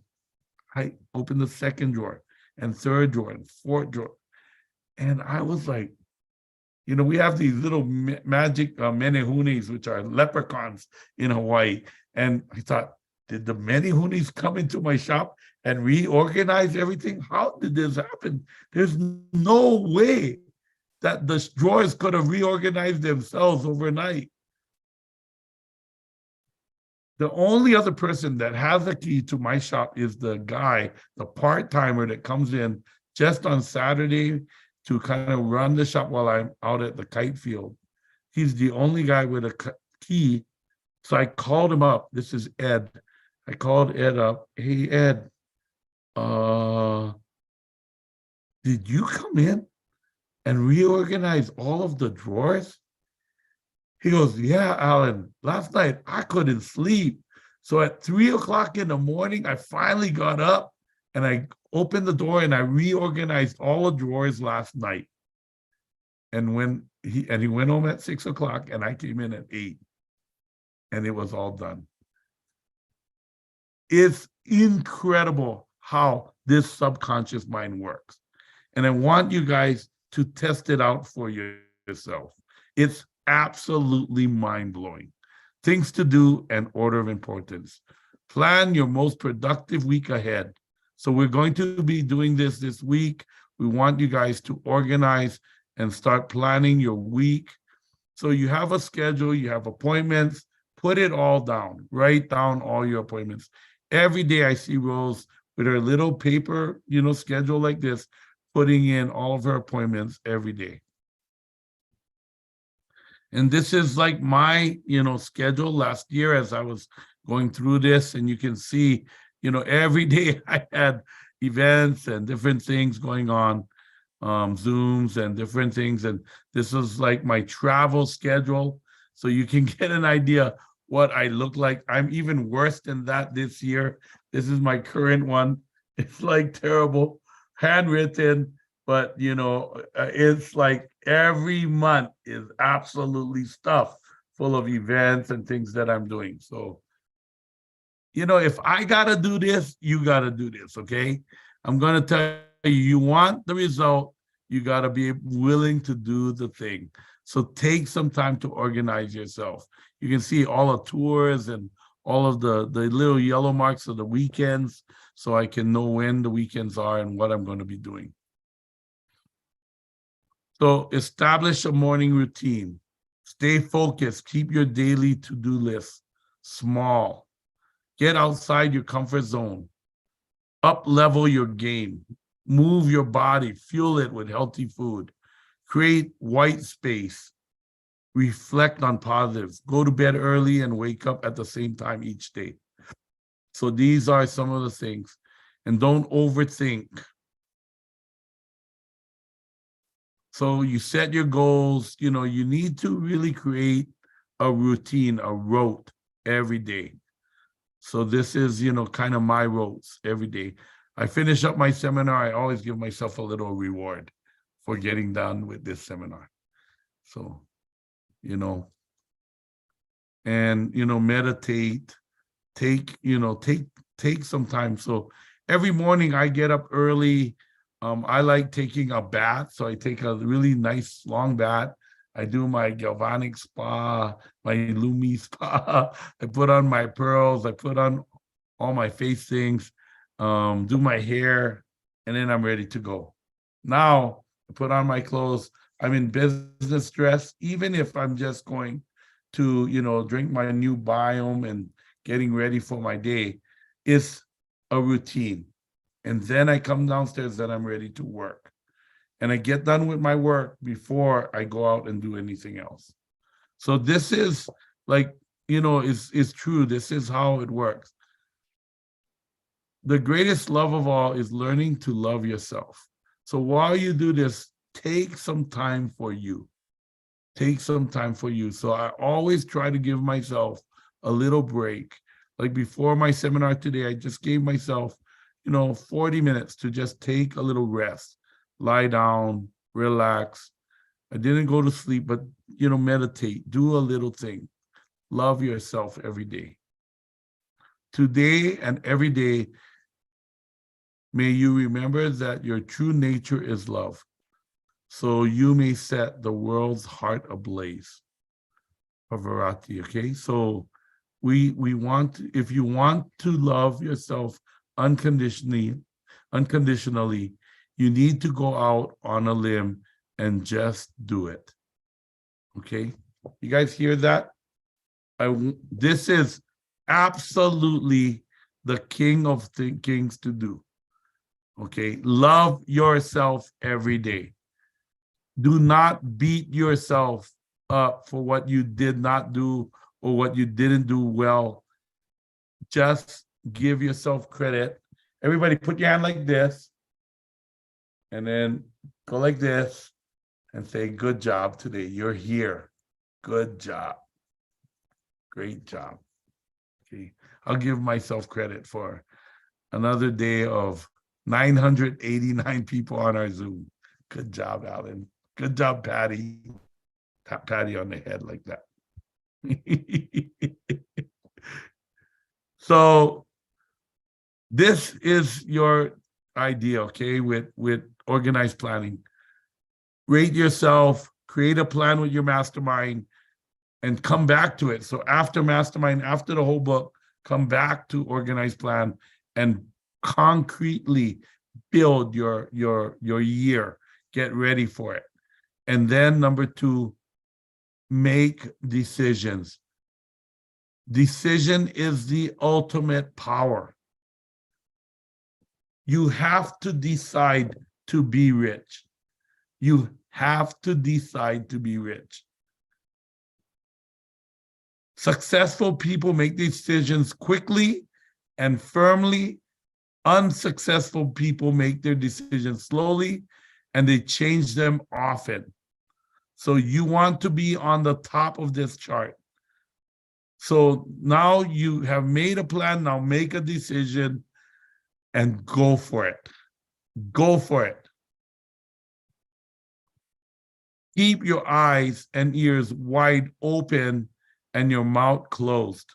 I opened the second drawer and third drawer and fourth drawer. And I was like, you know, we have these little magic menehunes, which are leprechauns in Hawaii. And I thought, did the many Hunis come into my shop and reorganize everything? How did this happen? There's no way that the drawers could have reorganized themselves overnight. The only other person that has a key to my shop is the guy, the part-timer that comes in just on Saturday to kind of run the shop while I'm out at the kite field. He's the only guy with a key. So I called him up. This is Ed. I called Ed up. Hey, Ed, did you come in and reorganize all of the drawers? He goes, yeah, Alan, last night I couldn't sleep. So at 3 o'clock in the morning, I finally got up and I opened the door and I reorganized all the drawers last night. And when he went home at 6 o'clock and I came in at 8 and it was all done. It's incredible how this subconscious mind works. And I want you guys to test it out for yourself. It's absolutely mind-blowing. Things to do and order of importance. Plan your most productive week ahead. So we're going to be doing this week. We want you guys to organize and start planning your week. So you have a schedule, you have appointments, put it all down. Write down all your appointments. Every day I see Rose with her little paper, schedule like this, putting in all of her appointments every day. And this is like my, schedule last year as I was going through this, and you can see, every day I had events and different things going on, Zooms and different things. And this is like my travel schedule. So you can get an idea what I look like. I'm even worse than that this year. This is my current one. It's like terrible, handwritten. But, it's like every month is absolutely stuffed full of events and things that I'm doing. So, if I got to do this, you got to do this, okay? I'm going to tell you, you want the result, you got to be willing to do the thing. So take some time to organize yourself. You can see all the tours and all of the little yellow marks of the weekends, so I can know when the weekends are and what I'm going to be doing. So establish a morning routine. Stay focused. Keep your daily to-do list small. Get outside your comfort zone. Up-level your game. Move your body. Fuel it with healthy food. Create white space. Reflect on positives. Go to bed early and wake up at the same time each day. So these are some of the things. And don't overthink. So you set your goals, you need to really create a routine, a rote every day. So this is, kind of my rotes every day. I finish up my seminar, I always give myself a little reward for getting done with this seminar. So, and, meditate, take some time. So every morning I get up early. I like taking a bath, so I take a really nice long bath. I do my galvanic spa, my Lumi spa. I put on my pearls. I put on all my face things, do my hair, and then I'm ready to go. Now, I put on my clothes. I'm in business dress, even if I'm just going to, drink my new biome and getting ready for my day. It's a routine. And then I come downstairs and I'm ready to work. And I get done with my work before I go out and do anything else. So this is like, is true. This is how it works. The greatest love of all is learning to love yourself. So while you do this, take some time for you. Take some time for you. So I always try to give myself a little break. Like before my seminar today, I just gave myself 40 minutes to just take a little rest, lie down, relax. I didn't go to sleep, but, meditate, do a little thing. Love yourself every day. Today and every day, may you remember that your true nature is love, so you may set the world's heart ablaze. Pavarati, okay? So We want, if you want to love yourself unconditionally, you need to go out on a limb and just do it. Okay, you guys hear that? This is absolutely the king of things to do. Okay, love yourself every day. Do not beat yourself up for what you did not do or what you didn't do well. Just give yourself credit. Everybody put your hand like this and then go like this and say, good job today. You're here. Good job. Great job. Okay, I'll give myself credit for another day of 989 people on our Zoom. Good job, Alan. Good job, Patty. Tap Patty on the head like that. So this is your idea, okay, with organized planning. Rate yourself, create a plan with your mastermind, and come back to it. So after mastermind, after the whole book, come back to organized plan and concretely build your year. Get ready for it. And then number 2, make decisions. Decision is the ultimate power. You have to decide to be rich. You have to decide to be rich. Successful people make decisions quickly and firmly. Unsuccessful people make their decisions slowly and they change them often. So you want to be on the top of this chart. So now you have made a plan, now make a decision and go for it. Go for it. Keep your eyes and ears wide open and your mouth closed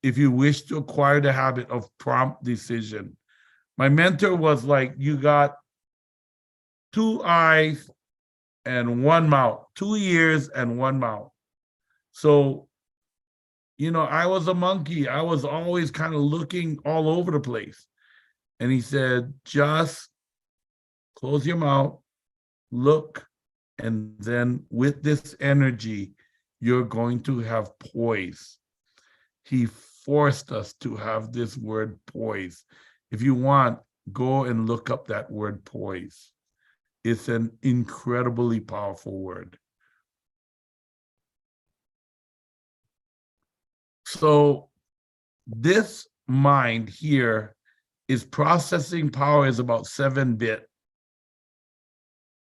if you wish to acquire the habit of prompt decision. My mentor was like, you got 2 eyes and 1 mouth, 2 ears and 1 mouth. So, you know, I was a monkey. I was always kind of looking all over the place. And he said, just close your mouth, look, and then with this energy, you're going to have poise. He forced us to have this word poise. If you want, go and look up that word poise. It's an incredibly powerful word. So this mind here is processing power is about 7-bit.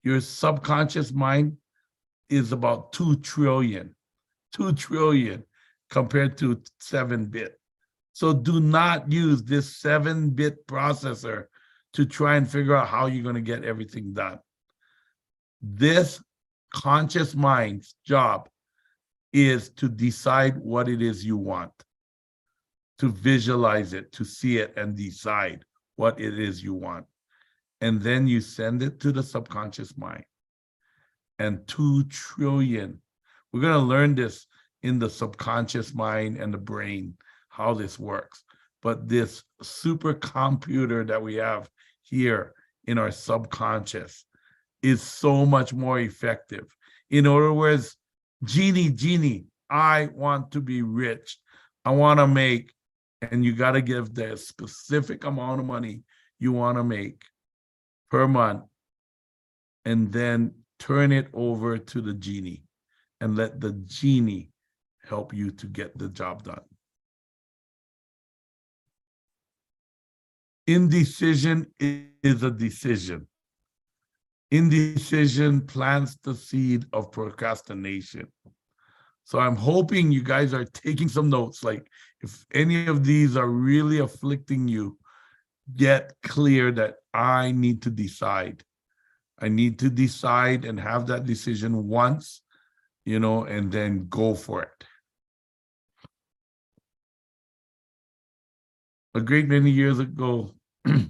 Your subconscious mind is about 2 trillion compared to 7-bit. So do not use this 7-bit processor to try and figure out how you're going to get everything done. This conscious mind's job is to decide what it is you want, to visualize it, to see it and decide what it is you want. And then you send it to the subconscious mind. And 2 trillion, we're going to learn this in the subconscious mind and the brain, how this works. But this supercomputer that we have here in our subconscious is so much more effective. In other words, Genie, I want to be rich. I want to make, and you got to give the specific amount of money you want to make per month, and then turn it over to the genie and let the genie help you to get the job done. Indecision is a decision. Indecision plants the seed of procrastination. So I'm hoping you guys are taking some notes. Like if any of these are really afflicting you, get clear that I need to decide. I need to decide and have that decision once, you know, and then go for it. A great many years ago, he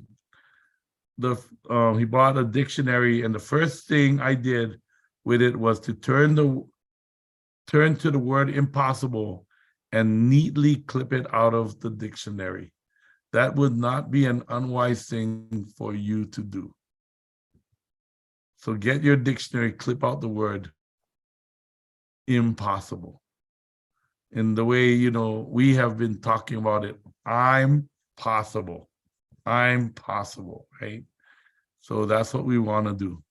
bought a dictionary, and the first thing I did with it was to turn to the word impossible and neatly clip it out of the dictionary. That would not be an unwise thing for you to do. So get your dictionary, clip out the word impossible. In the way, we have been talking about it, I'm possible. I'm possible, right? So that's what we want to do.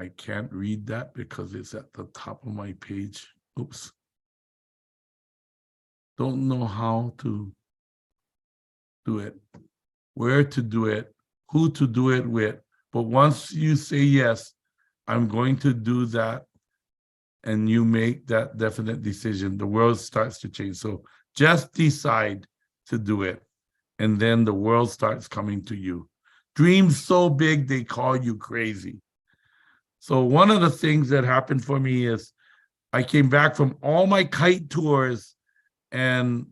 I can't read that because it's at the top of my page. Oops. Don't know how to do it, where to do it, who to do it with. But once you say yes, I'm going to do that, and you make that definite decision, the world starts to change. So just decide to do it, and then the world starts coming to you. Dreams so big, they call you crazy. So one of the things that happened for me is I came back from all my kite tours, and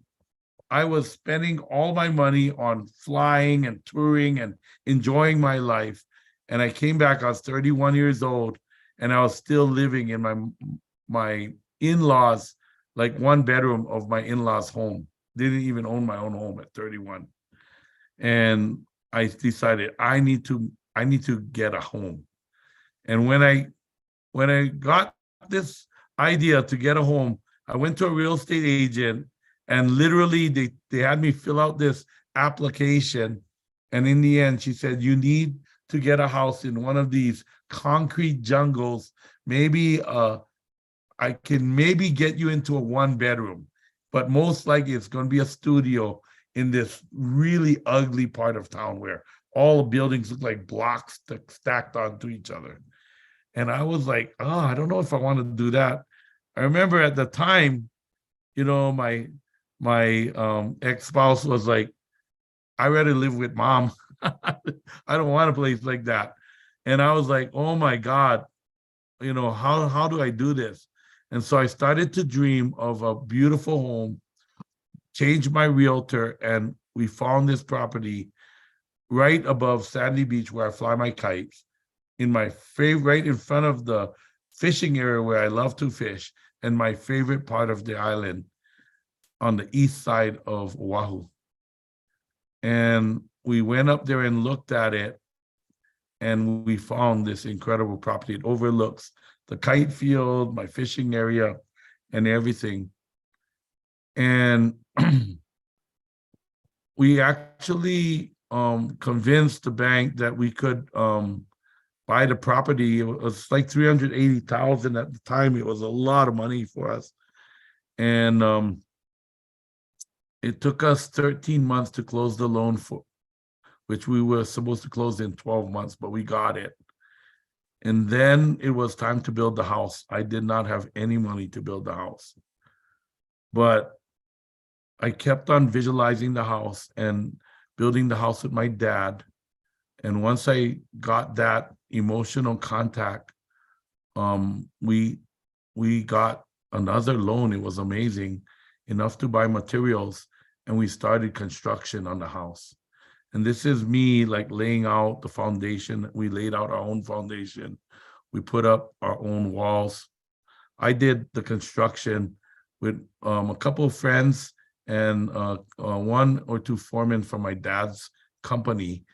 I was spending all my money on flying and touring and enjoying my life. And I came back, I was 31 years old, and I was still living in my in-laws, like one bedroom of my in-laws' home. Didn't even own my own home at 31. And I decided I need to get a home. And when I got this idea to get a home, I went to a real estate agent, and literally they had me fill out this application. And in the end, she said, you need to get a house in one of these concrete jungles. Maybe I can maybe get you into a 1-bedroom, but most likely it's going to be a studio in this really ugly part of town where all the buildings look like blocks stacked onto each other. And I was like, oh, I don't know if I want to do that. I remember at the time, my ex-spouse was like, I'd rather live with mom. I don't want a place like that. And I was like, oh my God, how do I do this? And so I started to dream of a beautiful home, changed my realtor, and we found this property right above Sandy Beach where I fly my kites, in my favorite, right in front of the fishing area where I love to fish, and my favorite part of the island on the east side of Oahu. And we went up there and looked at it, and we found this incredible property. It overlooks the kite field, my fishing area, and everything. And we actually convinced the bank that we could buy the property. It was like $380,000 at the time. It was a lot of money for us. And it took us 13 months to close the loan, for which we were supposed to close in 12 months, but we got it. And then it was time to build the house. I did not have any money to build the house, but I kept on visualizing the house and building the house with my dad. And once I got that emotional contact, we got another loan. It was amazing, enough to buy materials, and we started construction on the house. And this is me like laying out the foundation. We laid out our own foundation. We put up our own walls. I did the construction with a couple of friends and 1 or 2 foremen from my dad's company.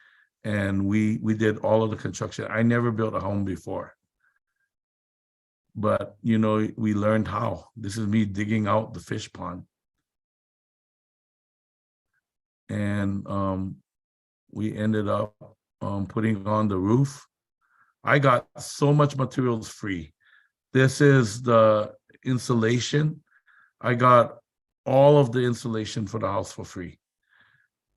And we did all of the construction. I never built a home before, but we learned how. This is me digging out the fish pond. And we ended up putting on the roof. I got so much materials free. This is the insulation. I got all of the insulation for the house for free.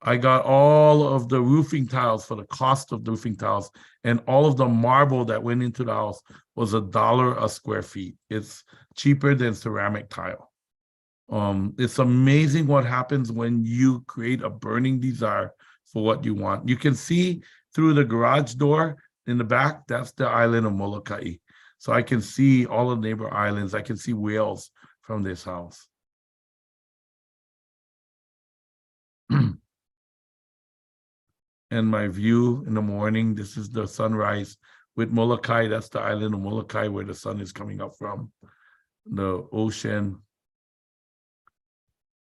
I got all of the roofing tiles for the cost of the roofing tiles, and all of the marble that went into the house was $1 a square feet. It's cheaper than ceramic tile. It's amazing what happens when you create a burning desire for what you want. You can see through the garage door in the back, that's the island of Molokai. So I can see all the neighbor islands. I can see whales from this house. And my view in the morning, this is the sunrise with Molokai. That's the island of Molokai where the sun is coming up from, the ocean.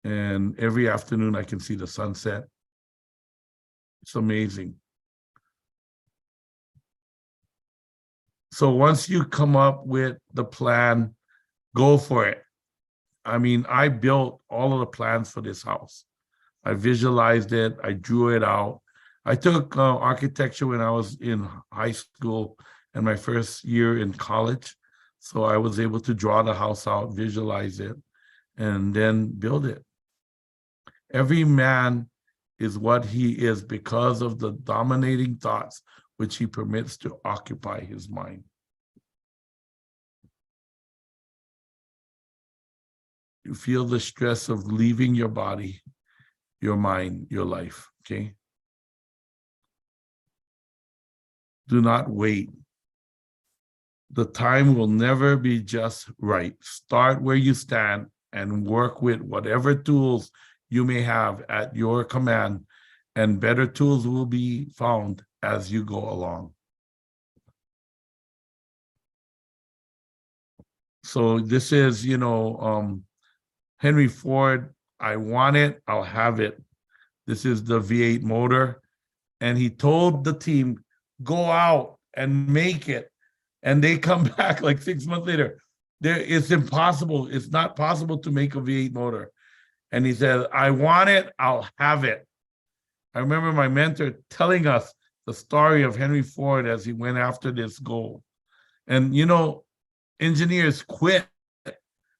And every afternoon I can see the sunset. It's amazing. So once you come up with the plan, go for it. I mean, I built all of the plans for this house. I visualized it. I drew it out. I took architecture when I was in high school and my first year in college. So I was able to draw the house out, visualize it, and then build it. Every man is what he is because of the dominating thoughts which he permits to occupy his mind. You feel the stress of leaving your body, your mind, your life, okay? Do not wait. The time will never be just right. Start where you stand and work with whatever tools you may have at your command, and better tools will be found as you go along. So this is, Henry Ford, I want it, I'll have it. This is the V8 motor. And he told the team, go out and make it. And they come back like 6 months later. It's impossible. It's not possible to make a V8 motor. And he said, I want it, I'll have it. I remember my mentor telling us the story of Henry Ford as he went after this goal. And, engineers quit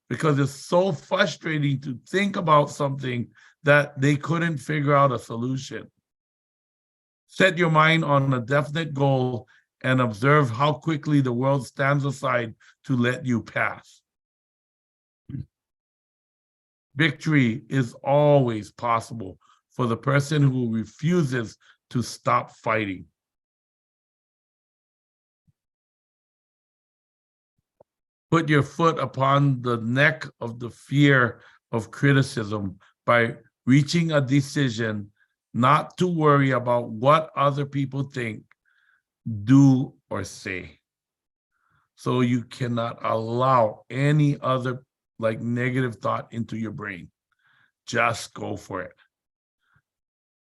because it's so frustrating to think about something that they couldn't figure out a solution. Set your mind on a definite goal and observe how quickly the world stands aside to let you pass. Victory is always possible for the person who refuses to stop fighting. Put your foot upon the neck of the fear of criticism by reaching a decision not to worry about what other people think, do, or say. So you cannot allow any other negative thought into your brain. Just go for it.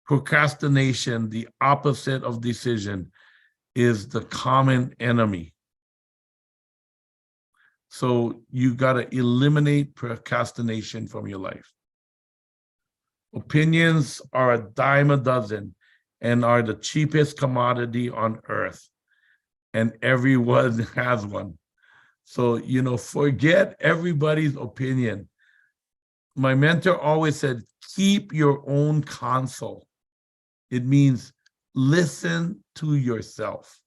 Procrastination, the opposite of decision, is the common enemy. So you got to eliminate procrastination from your life. Opinions are a dime a dozen and are the cheapest commodity on earth. And everyone has one. So, forget everybody's opinion. My mentor always said, keep your own counsel. It means listen to yourself.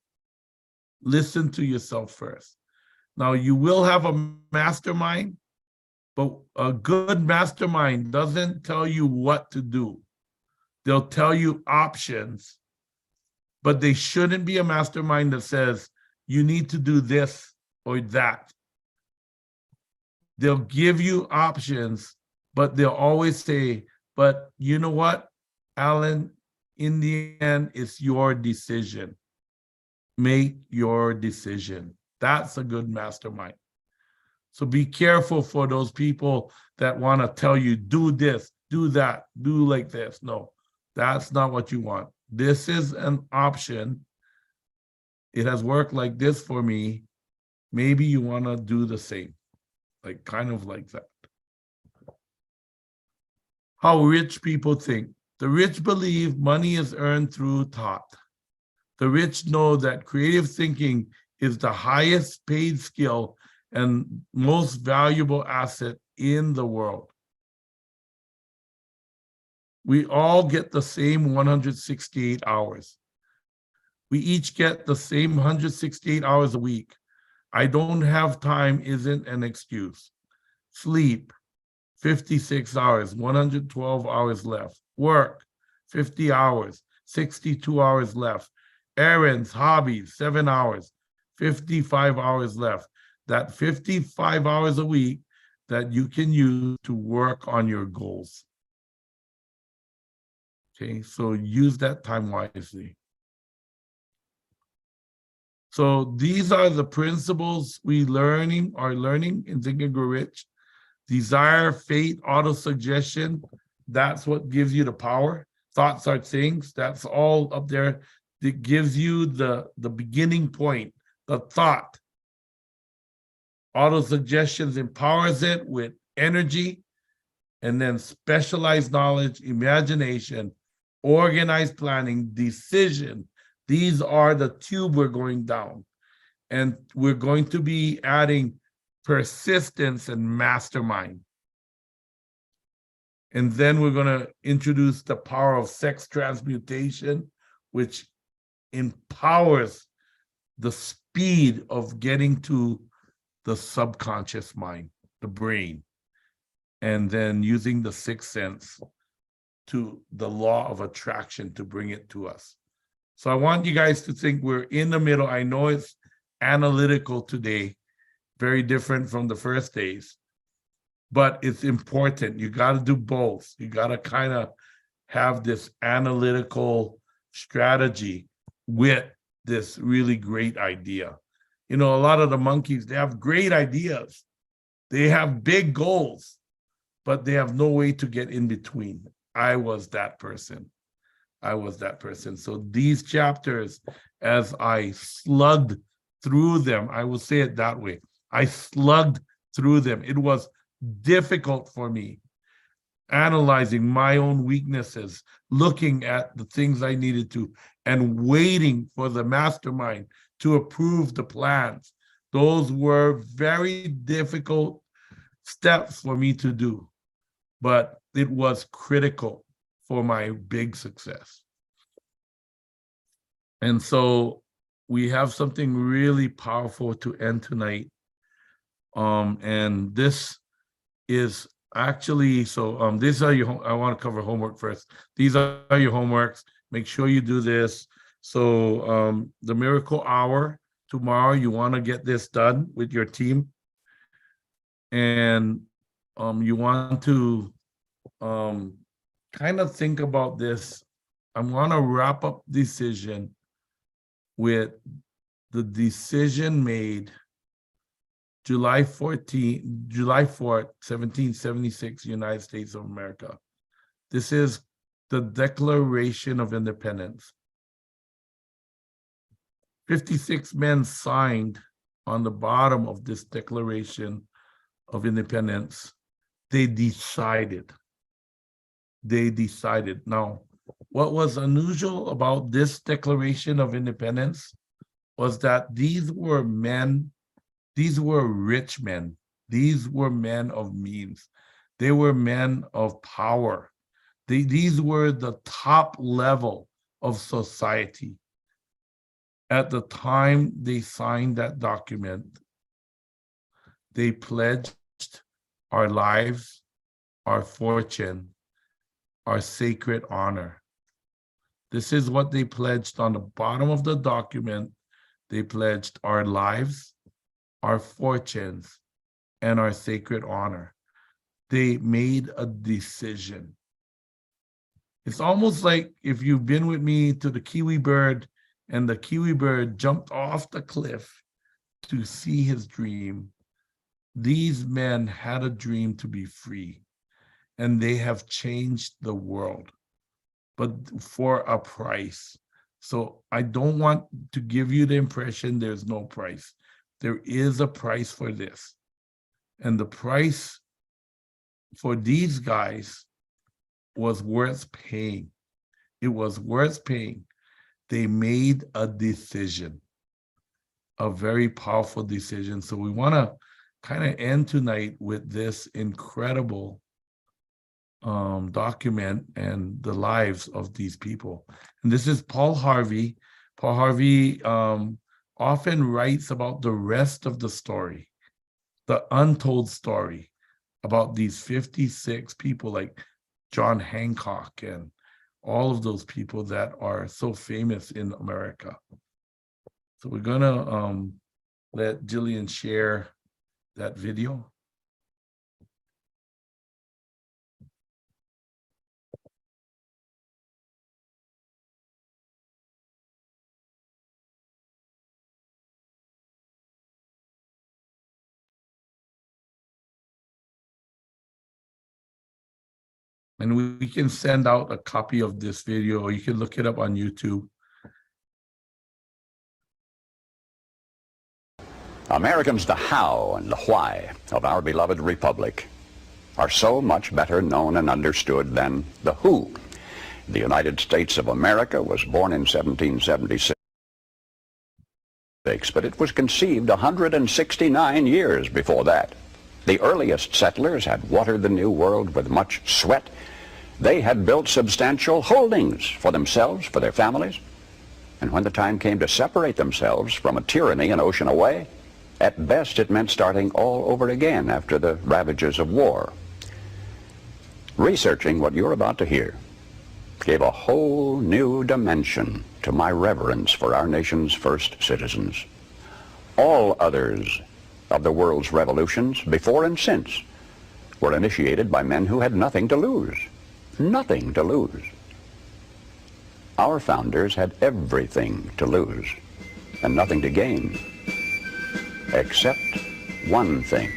Listen to yourself first. Now, you will have a mastermind, but a good mastermind doesn't tell you what to do. They'll tell you options, but they shouldn't be a mastermind that says you need to do this or that. They'll give you options, but they'll always say, but you know what, Alan, in the end, it's your decision. Make your decision. That's a good mastermind. So be careful for those people that want to tell you, do this, do that, do like this. No, that's not what you want. This is an option. It has worked like this for me. Maybe you want to do the same, kind of like that. How rich people think. The rich believe money is earned through thought. The rich know that creative thinking is the highest paid skill and most valuable asset in the world. We all get the same 168 hours. We each get the same 168 hours a week. I don't have time isn't an excuse. Sleep, 56 hours, 112 hours left. Work, 50 hours, 62 hours left. Errands, hobbies, 7 hours, 55 hours left. That 55 hours a week that you can use to work on your goals. Okay, so use that time wisely. So these are the principles we are learning in Think and Grow Rich. Desire, fate, auto-suggestion, that's what gives you the power. Thoughts are things, that's all up there. It gives you the beginning point, the thought. Auto-suggestions empowers it with energy, and then specialized knowledge, imagination, organized planning, decision. These are the tube we're going down. And we're going to be adding persistence and mastermind. And then we're going to introduce the power of sex transmutation, which empowers the speed of getting to the subconscious mind, the brain, and then using the sixth sense to the law of attraction to bring it to us. So I want you guys to think we're in the middle. I know it's analytical today, very different from the first days, but it's important. You got to do both. You got to kind of have this analytical strategy with this really great idea. You know, a lot of the monkeys, they have great ideas. They have big goals, but they have no way to get in between. I was that person. I was that person. So these chapters, as I slugged through them, I will say it that way. I slugged through them. It was difficult for me, analyzing my own weaknesses, looking at the things I needed to, and waiting for the mastermind to approve the plans. Those were very difficult steps for me to do, but it was critical for my big success. And so we have something really powerful to end tonight. And this is actually, so these are your, I want to cover homework first. These are your homeworks. Make sure you do this. So the miracle hour tomorrow, you want to get this done with your team. And you want to kind of think about this. I want to wrap up decision with the decision made July 4th, 1776, United States of America. This is the Declaration of Independence. 56 men signed on the bottom of this Declaration of Independence. They decided. Now, what was unusual about this Declaration of Independence was that these were men, these were rich men, these were men of means, they were men of power. These were the top level of society. At the time they signed that document, they pledged our lives, our fortune, our sacred honor. This is what they pledged on the bottom of the document. They pledged our lives, our fortunes, and our sacred honor. They made a decision. It's almost like if you've been with me to the Kiwi bird and the Kiwi bird jumped off the cliff to see his dream. These men had a dream to be free, and they have changed the world, but for a price. So I don't want to give you the impression there's no price. There is a price for this. And the price for these guys was worth paying. It was worth paying. They made a decision, a very powerful decision. So we want to kind of end tonight with this incredible document and the lives of these people. And this is Paul Harvey. Paul Harvey often writes about the rest of the story, the untold story about these 56 people like John Hancock and all of those people that are so famous in America. So we're gonna let Jillian share that video. And we can send out a copy of this video, or you can look it up on YouTube. Americans, the how and the why of our beloved republic are so much better known and understood than the who. The United States of America was born in 1776, but it was conceived 169 years before that. The earliest settlers had watered the New World with much sweat. They had built substantial holdings for themselves, for their families. And when the time came to separate themselves from a tyranny an ocean away, at best it meant starting all over again after the ravages of war. Researching what you're about to hear gave a whole new dimension to my reverence for our nation's first citizens. All others of the world's revolutions, before and since, were initiated by men who had nothing to lose. Nothing to lose. Our founders had everything to lose and nothing to gain, except one thing.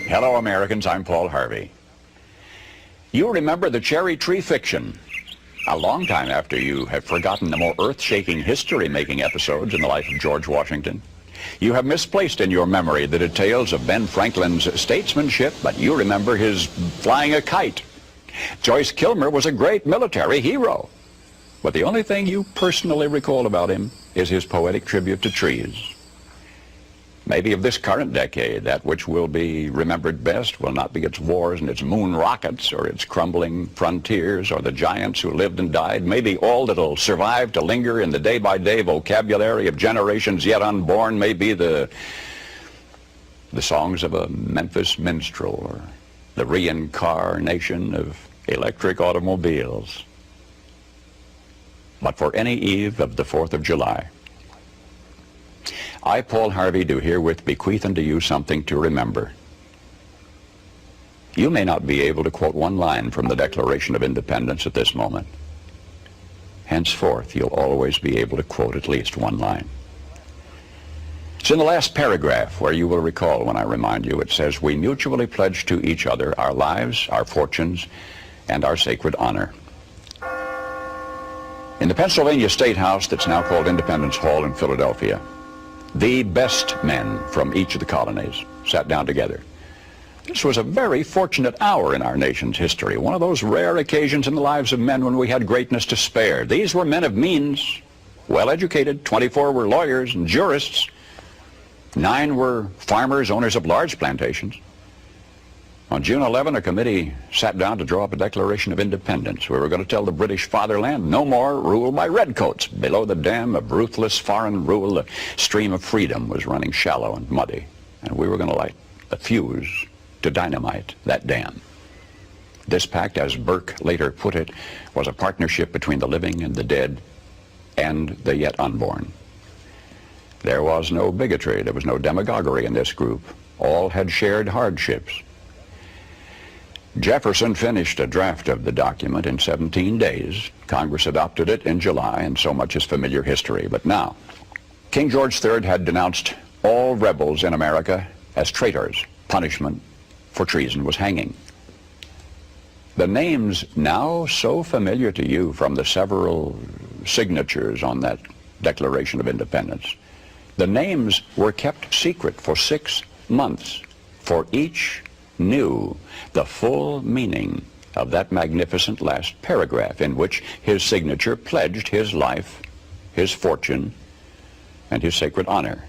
Hello, Americans. I'm Paul Harvey. You remember the cherry tree fiction. A long time after you have forgotten the more earth-shaking history-making episodes in the life of George Washington. You have misplaced in your memory the details of Ben Franklin's statesmanship, but you remember his flying a kite. Joyce Kilmer was a great military hero, but the only thing you personally recall about him is his poetic tribute to trees. Maybe of this current decade, that which will be remembered best will not be its wars and its moon rockets or its crumbling frontiers or the giants who lived and died. Maybe all that'll survive to linger in the day-by-day vocabulary of generations yet unborn may be the songs of a Memphis minstrel or the reincarnation of electric automobiles. But for any eve of the 4th of July, I, Paul Harvey, do herewith bequeath unto you something to remember. You may not be able to quote one line from the Declaration of Independence at this moment. Henceforth, you'll always be able to quote at least one line. It's in the last paragraph where you will recall when I remind you. It says, "We mutually pledge to each other our lives, our fortunes, and our sacred honor." In the Pennsylvania State House that's now called Independence Hall in Philadelphia, the best men from each of the colonies sat down together. This was a very fortunate hour in our nation's history, one of those rare occasions in the lives of men when we had greatness to spare. These were men of means, well-educated. 24 were lawyers and jurists. 9 were farmers, owners of large plantations. On June 11, a committee sat down to draw up a Declaration of Independence. We were going to tell the British fatherland, no more rule by redcoats. Below the dam of ruthless foreign rule, the stream of freedom was running shallow and muddy. And we were going to light a fuse to dynamite that dam. This pact, as Burke later put it, was a partnership between the living and the dead and the yet unborn. There was no bigotry, there was no demagoguery in this group. All had shared hardships. Jefferson finished a draft of the document in 17 days. Congress adopted it in July, and so much is familiar history. But now, King George III had denounced all rebels in America as traitors. Punishment for treason was hanging. The names now so familiar to you from the several signatures on that Declaration of Independence, the names were kept secret for 6 months, for each knew the full meaning of that magnificent last paragraph in which his signature pledged his life, his fortune, and his sacred honor.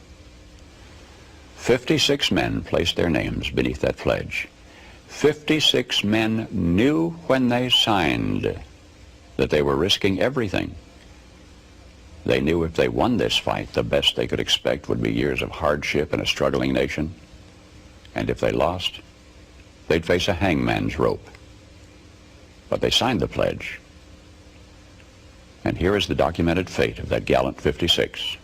56 men placed their names beneath that pledge. 56 men knew when they signed that they were risking everything. They knew if they won this fight, the best they could expect would be years of hardship in a struggling nation. And if they lost, they'd face a hangman's rope. But they signed the pledge. And here is the documented fate of that gallant 56.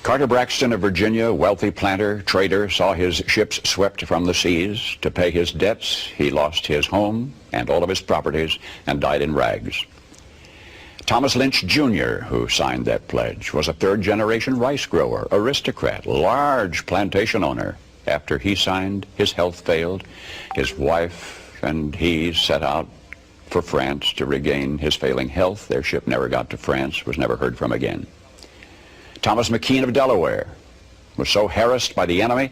Carter Braxton of Virginia, wealthy planter, trader, saw his ships swept from the seas. To pay his debts, he lost his home and all of his properties and died in rags. Thomas Lynch Jr., who signed that pledge, was a third-generation rice grower, aristocrat, large plantation owner. After he signed, his health failed. His wife and he set out for France to regain his failing health. Their ship never got to France, was never heard from again. Thomas McKean of Delaware was so harassed by the enemy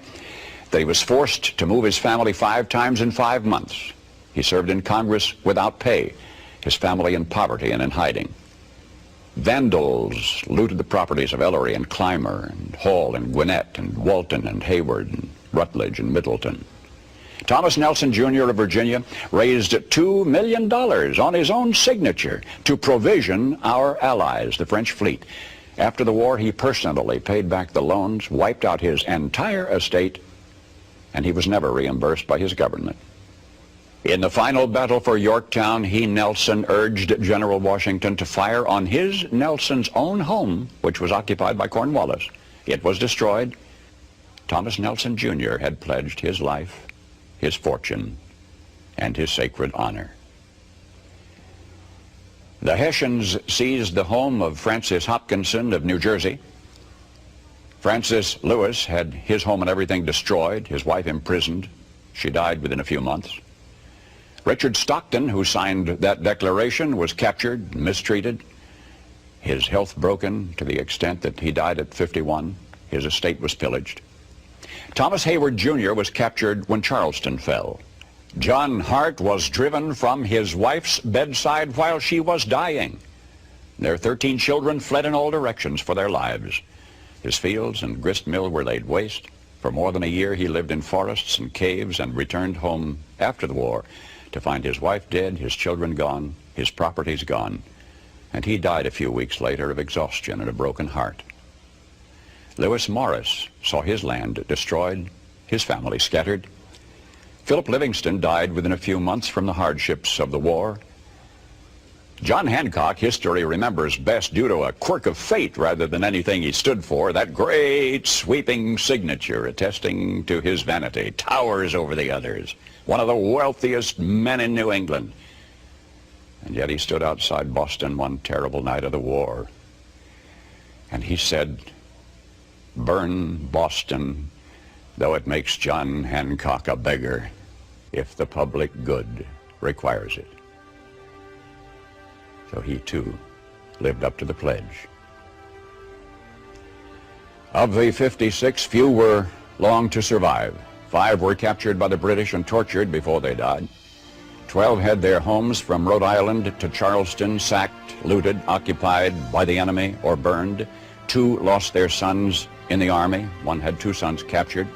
that he was forced to move his family 5 times in 5 months. He served in Congress without pay, his family in poverty and in hiding. Vandals looted the properties of Ellery and Clymer and Hall and Gwinnett and Walton and Hayward and Rutledge and Middleton. Thomas Nelson Jr. of Virginia raised $2 million on his own signature to provision our allies, the French fleet. After the war, he personally paid back the loans, wiped out his entire estate, and he was never reimbursed by his government. In the final battle for Yorktown, he, Nelson, urged General Washington to fire on his, Nelson's, own home, which was occupied by Cornwallis. It was destroyed. Thomas Nelson Jr. had pledged his life, his fortune, and his sacred honor. The Hessians seized the home of Francis Hopkinson of New Jersey. Francis Lewis had his home and everything destroyed, his wife imprisoned. She died within a few months. Richard Stockton, who signed that declaration, was captured, mistreated, his health broken to the extent that he died at 51. His estate was pillaged. Thomas Hayward Jr. was captured when Charleston fell. John Hart was driven from his wife's bedside while she was dying. Their 13 children fled in all directions for their lives. His fields and grist mill were laid waste. For more than a year he lived in forests and caves and returned home after the war to find his wife dead, his children gone, his properties gone, and he died a few weeks later of exhaustion and a broken heart. Lewis Morris saw his land destroyed, his family scattered. Philip Livingston died within a few months from the hardships of the war. John Hancock, history remembers best due to a quirk of fate rather than anything he stood for, that great sweeping signature attesting to his vanity, towers over the others, one of the wealthiest men in New England. And yet he stood outside Boston one terrible night of the war, and he said, "Burn Boston, though it makes John Hancock a beggar, if the public good requires it." So he too lived up to the pledge. Of the 56, few were long to survive. 5 were captured by the British and tortured before they died. 12 had their homes from Rhode Island to Charleston sacked, looted, occupied by the enemy, or burned. 2 lost their sons in the army. 1 had 2 sons captured.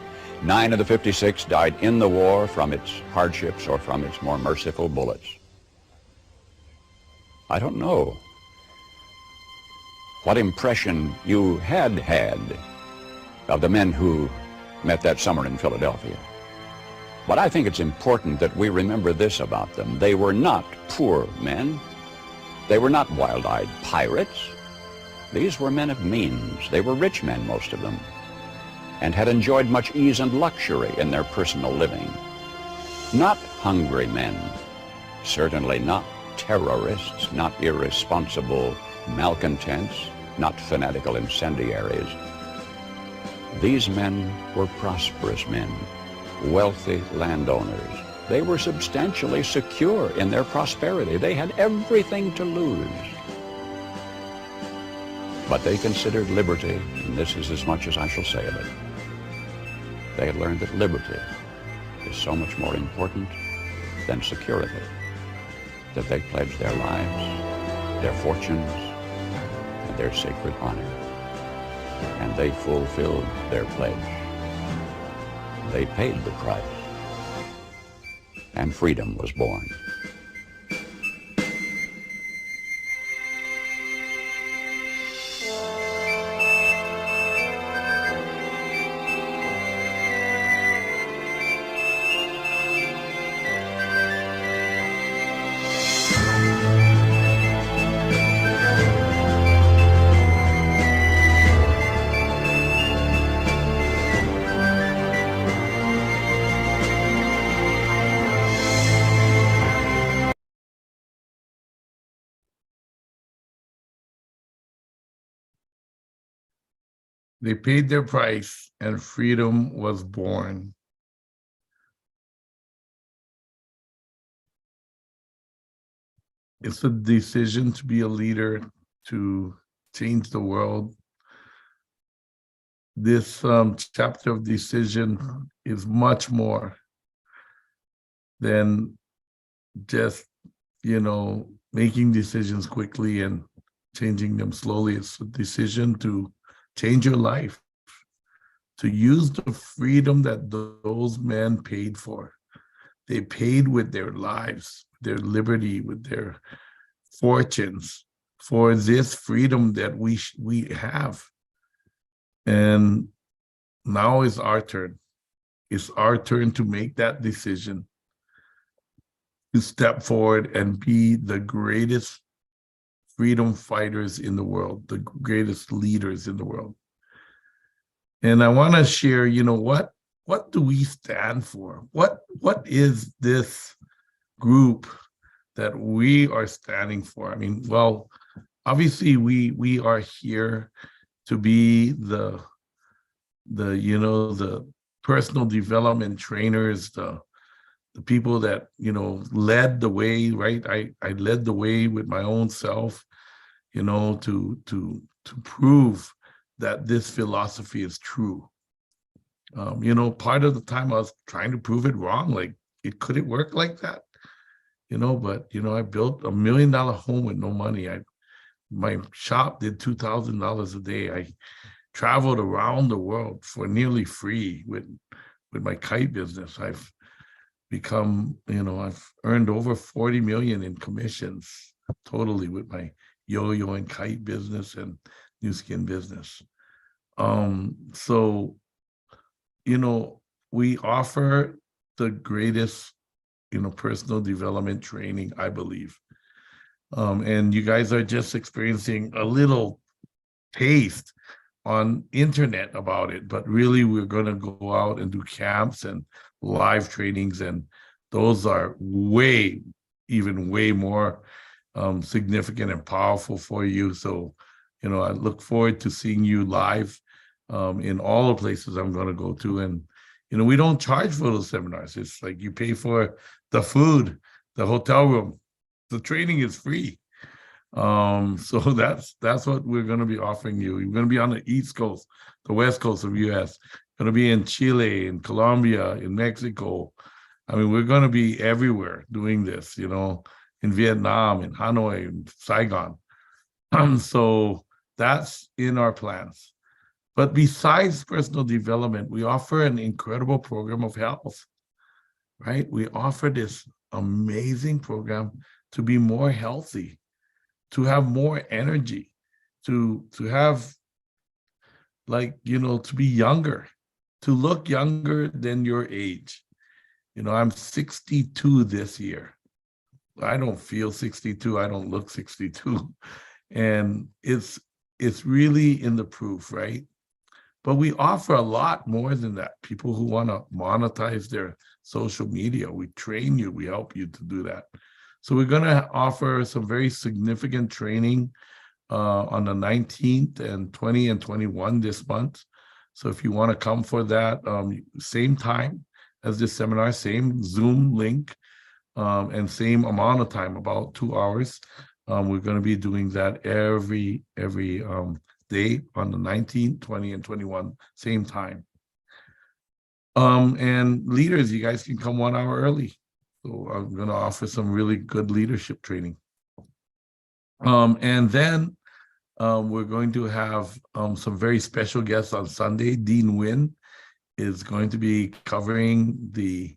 9 of the 56 died in the war from its hardships or from its more merciful bullets. I don't know what impression you had of the men who met that summer in Philadelphia. But I think it's important that we remember this about them. They were not poor men. They were not wild-eyed pirates. These were men of means. They were rich men, most of them, and had enjoyed much ease and luxury in their personal living. Not hungry men, certainly not terrorists, not irresponsible malcontents, not fanatical incendiaries. These men were prosperous men, wealthy landowners. They were substantially secure in their prosperity. They had everything to lose. But they considered liberty, and this is as much as I shall say of it. They had learned that liberty is so much more important than security, that they pledged their lives, their fortunes, and their sacred honor. And they fulfilled their pledge. They paid the price, and freedom was born. They paid their price and freedom was born. It's a decision to be a leader, to change the world. This chapter of decision is much more than just, making decisions quickly and changing them slowly. It's a decision to change your life, to use the freedom that those men paid for. They paid with their lives, their liberty, with their fortunes for this freedom that we have. And now is our turn. It's our turn to make that decision, to step forward and be the greatest freedom fighters in the world, the greatest leaders in the world. And I want to share, what do we stand for? What is this group that we are standing for? I mean, well, obviously we are here to be the personal development trainers, the people that, led the way, right? I led the way with my own self, to prove that this philosophy is true. Part of the time I was trying to prove it wrong, like could it work like that? But I built $1 million home with no money. My shop did $2,000 a day. I traveled around the world for nearly free with my kite business. I've become, I've earned over 40 million in commissions totally with my yo-yo and kite business and new skin business. So, we offer the greatest, personal development training, I believe. And you guys are just experiencing a little taste on internet about it, but really we're going to go out and do camps and live trainings, and those are way more significant and powerful for you. So, I look forward to seeing you live in all the places I'm going to go to. And, we don't charge for those seminars. It's like you pay for the food, the hotel room. The training is free. So that's what we're going to be offering you. You're going to be on the East Coast, the West Coast of US, going to be in Chile, in Colombia, in Mexico. I mean, we're going to be everywhere doing this, in Vietnam, in Hanoi, in Saigon. So that's in our plans. But besides personal development, we offer an incredible program of health, right? We offer this amazing program to be more healthy, to have more energy, to have, to be younger, to look younger than your age. I'm 62 this year. I don't feel 62. I don't look 62. And it's really in the proof, right? But we offer a lot more than that. People who want to monetize their social media, we train you, we help you to do that. So we're going to offer some very significant training on the 19th and 20 and 21 this month. So if you want to come for that, same time as this seminar, same Zoom link, and same amount of time, about 2 hours. We're going to be doing that every day on the 19th, 20, and 21, same time. And leaders, you guys can come 1 hour early. So I'm going to offer some really good leadership training. And then we're going to have some very special guests on Sunday. Dean Wynn is going to be covering the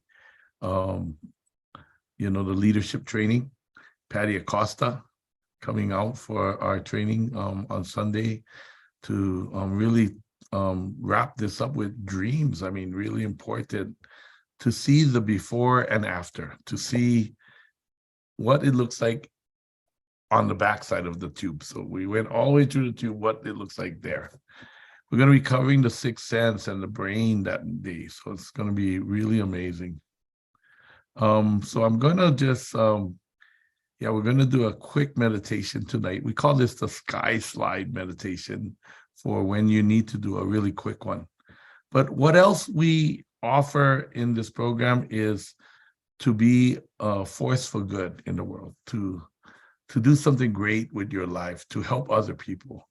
leadership training. Patty Acosta coming out for our training on Sunday to really wrap this up with dreams. I mean, really important to see the before and after, to see what it looks like on the backside of the tube. So we went all the way through the tube, what it looks like there. We're going to be covering the sixth sense and the brain that day. So it's going to be really amazing. So I'm going to just, we're going to do a quick meditation tonight. We call this the sky slide meditation for when you need to do a really quick one. But what else we offer in this program is to be a force for good in the world, to do something great with your life, to help other people.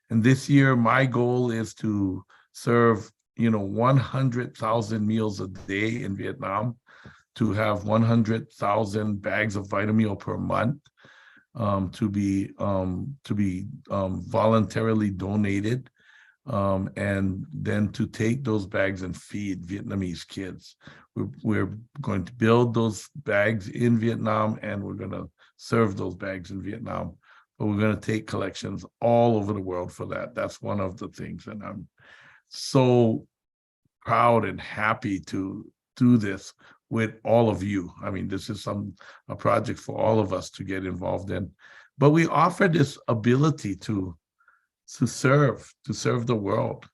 And this year, my goal is to serve, 100,000 meals a day in Vietnam, to have 100,000 bags of Vitamil per month, to be voluntarily donated, and then to take those bags and feed Vietnamese kids. We're going to build those bags in Vietnam, and we're going to serve those bags in Vietnam. But we're going to take collections all over the world for that. That's one of the things, and I'm so proud and happy to do this with all of you. I mean, this is a project for all of us to get involved in. But we offer this ability to serve the world.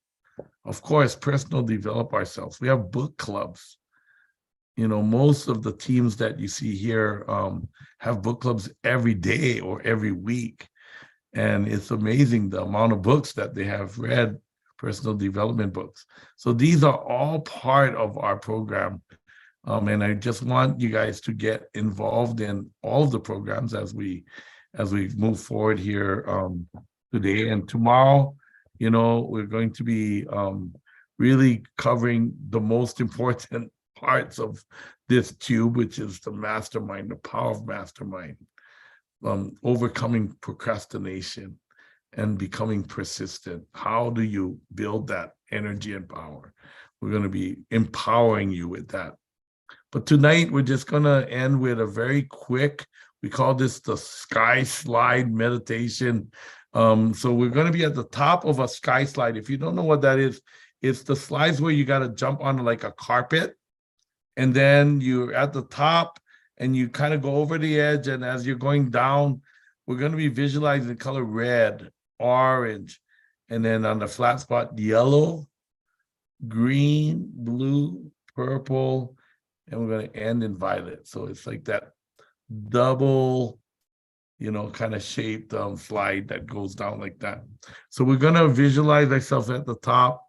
Of course, personal develop ourselves. We have book clubs. Most of the teams that you see here have book clubs every day or every week. And it's amazing the amount of books that they have read, personal development books. So these are all part of our program. And I just want you guys to get involved in all of the programs as we move forward here today and tomorrow. We're going to be really covering the most important parts of this tube, which is the mastermind, the power of mastermind, overcoming procrastination and becoming persistent. How do you build that energy and power? We're going to be empowering you with that. But tonight, we're just going to end with a very quick, we call this the sky slide meditation. So we're going to be at the top of a sky slide. If you don't know what that is, it's the slides where you got to jump on like a carpet. And then you're at the top and you kind of go over the edge. And as you're going down, we're going to be visualizing the color red, orange, and then on the flat spot, yellow, green, blue, purple, and we're going to end in violet. So it's like that double, kind of shaped slide that goes down like that. So we're going to visualize ourselves at the top.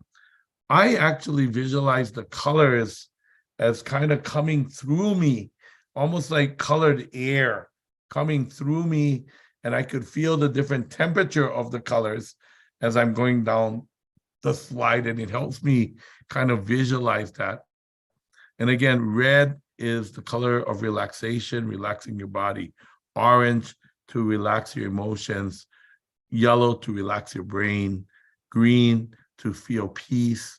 I actually visualize the colors as kind of coming through me, almost like colored air coming through me. And I could feel the different temperature of the colors as I'm going down the slide, and it helps me kind of visualize that. And again, red is the color of relaxation, relaxing your body. Orange to relax your emotions. Yellow to relax your brain. Green to feel peace.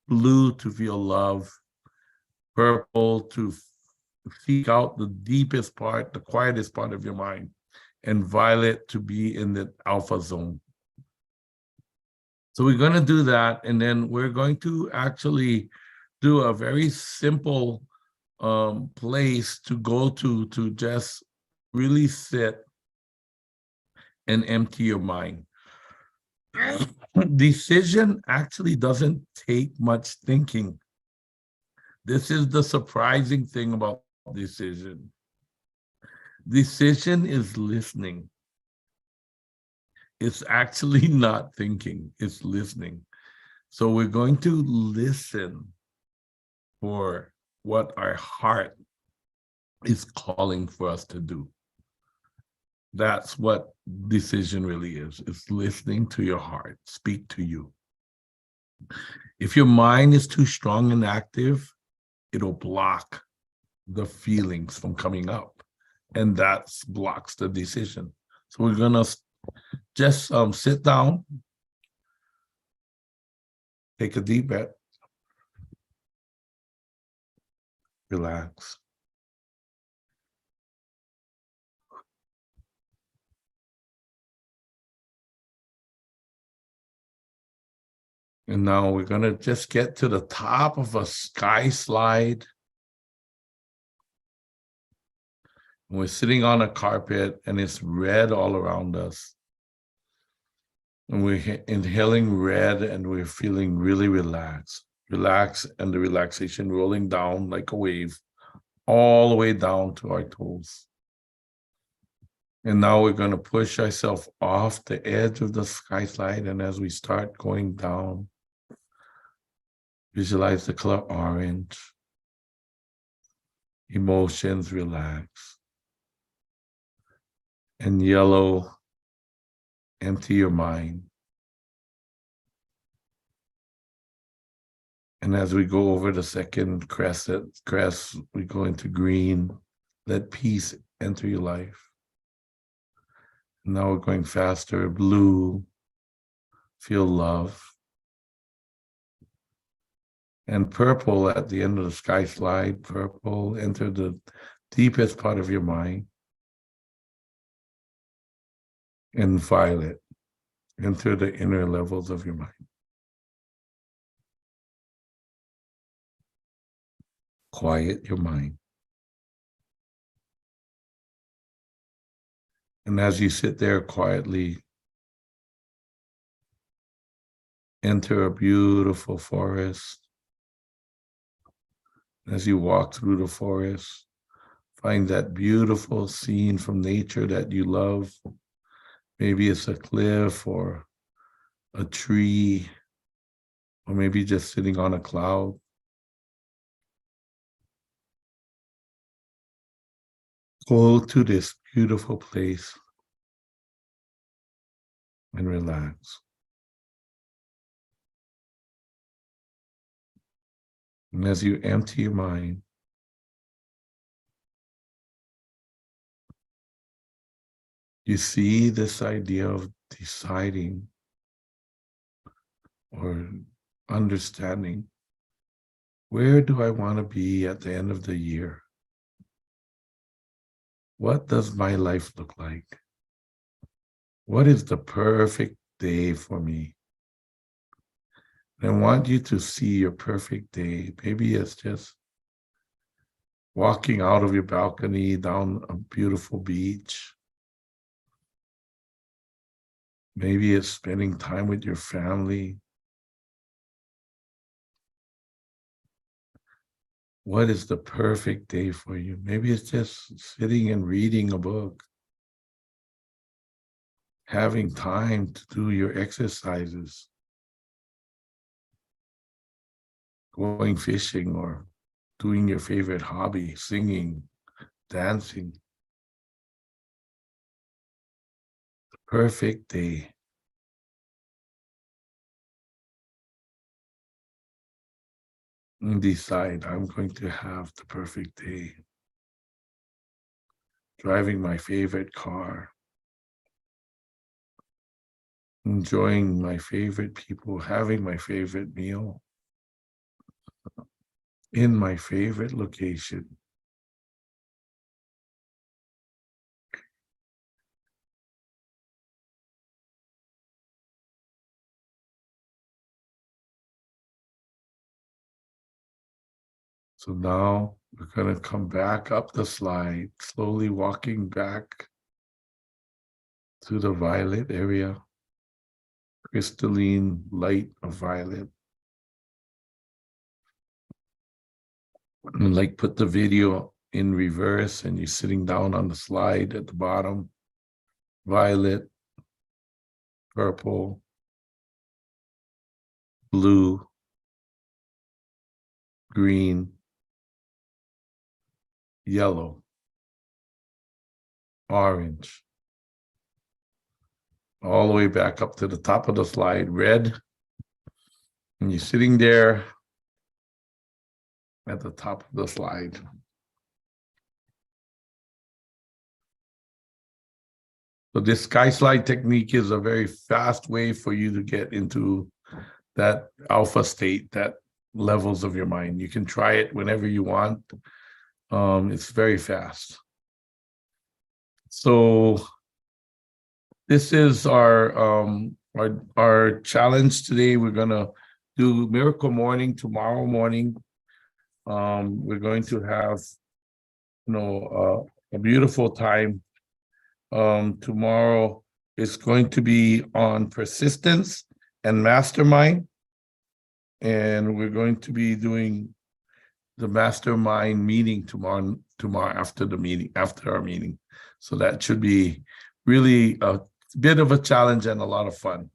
Blue to feel love. Purple to seek out the deepest part, the quietest part of your mind. And violet to be in the alpha zone. So we're going to do that, and then we're going to actually do a very simple place to go to just really sit and empty your mind. Decision actually doesn't take much thinking. This is the surprising thing about decision. Decision is listening. It's actually not thinking, it's listening. So we're going to listen for what our heart is calling for us to do. That's what decision really is. It's listening to your heart speak to you. If your mind is too strong and active, it'll block the feelings from coming up, and that blocks the decision. So we're gonna just sit down, take a deep breath, relax. And now we're gonna just get to the top of a sky slide. We're sitting on a carpet and it's red all around us. And we're inhaling red and we're feeling really relaxed. Relax, and the relaxation rolling down like a wave all the way down to our toes. And now we're going to push ourselves off the edge of the sky slide. And as we start going down, visualize the color orange. Emotions relax. And yellow, empty your mind. And as we go over the second crest, we go into green. Let peace enter your life. Now we're going faster. Blue, feel love. And purple at the end of the sky slide. Purple, enter the deepest part of your mind. And violet, enter the inner levels of your mind. Quiet your mind. And as you sit there quietly, enter a beautiful forest. As you walk through the forest, find that beautiful scene from nature that you love. Maybe it's a cliff or a tree, or maybe just sitting on a cloud. Go to this beautiful place and relax. And as you empty your mind, you see this idea of deciding or understanding, where do I want to be at the end of the year? What does my life look like? What is the perfect day for me? And I want you to see your perfect day. Maybe it's just walking out of your balcony down a beautiful beach. Maybe it's spending time with your family. What is the perfect day for you? Maybe it's just sitting and reading a book, having time to do your exercises, going fishing, or doing your favorite hobby, singing, dancing. The perfect day. And decide, I'm going to have the perfect day. Driving my favorite car. Enjoying my favorite people, having my favorite meal. In my favorite location. So now we're going to come back up the slide, slowly walking back to the violet area, crystalline light of violet. And like put the video in reverse and you're sitting down on the slide at the bottom, violet, purple, blue, green, yellow, orange, all the way back up to the top of the slide, red, and you're sitting there at the top of the slide. So this sky slide technique is a very fast way for you to get into that alpha state, that levels of your mind. You can try it whenever you want. It's very fast. So this is our challenge today. We're gonna do Miracle Morning tomorrow morning. We're going to have, a beautiful time. Tomorrow is going to be on persistence and mastermind. And we're going to be doing the mastermind meeting tomorrow after our meeting. So that should be really a bit of a challenge and a lot of fun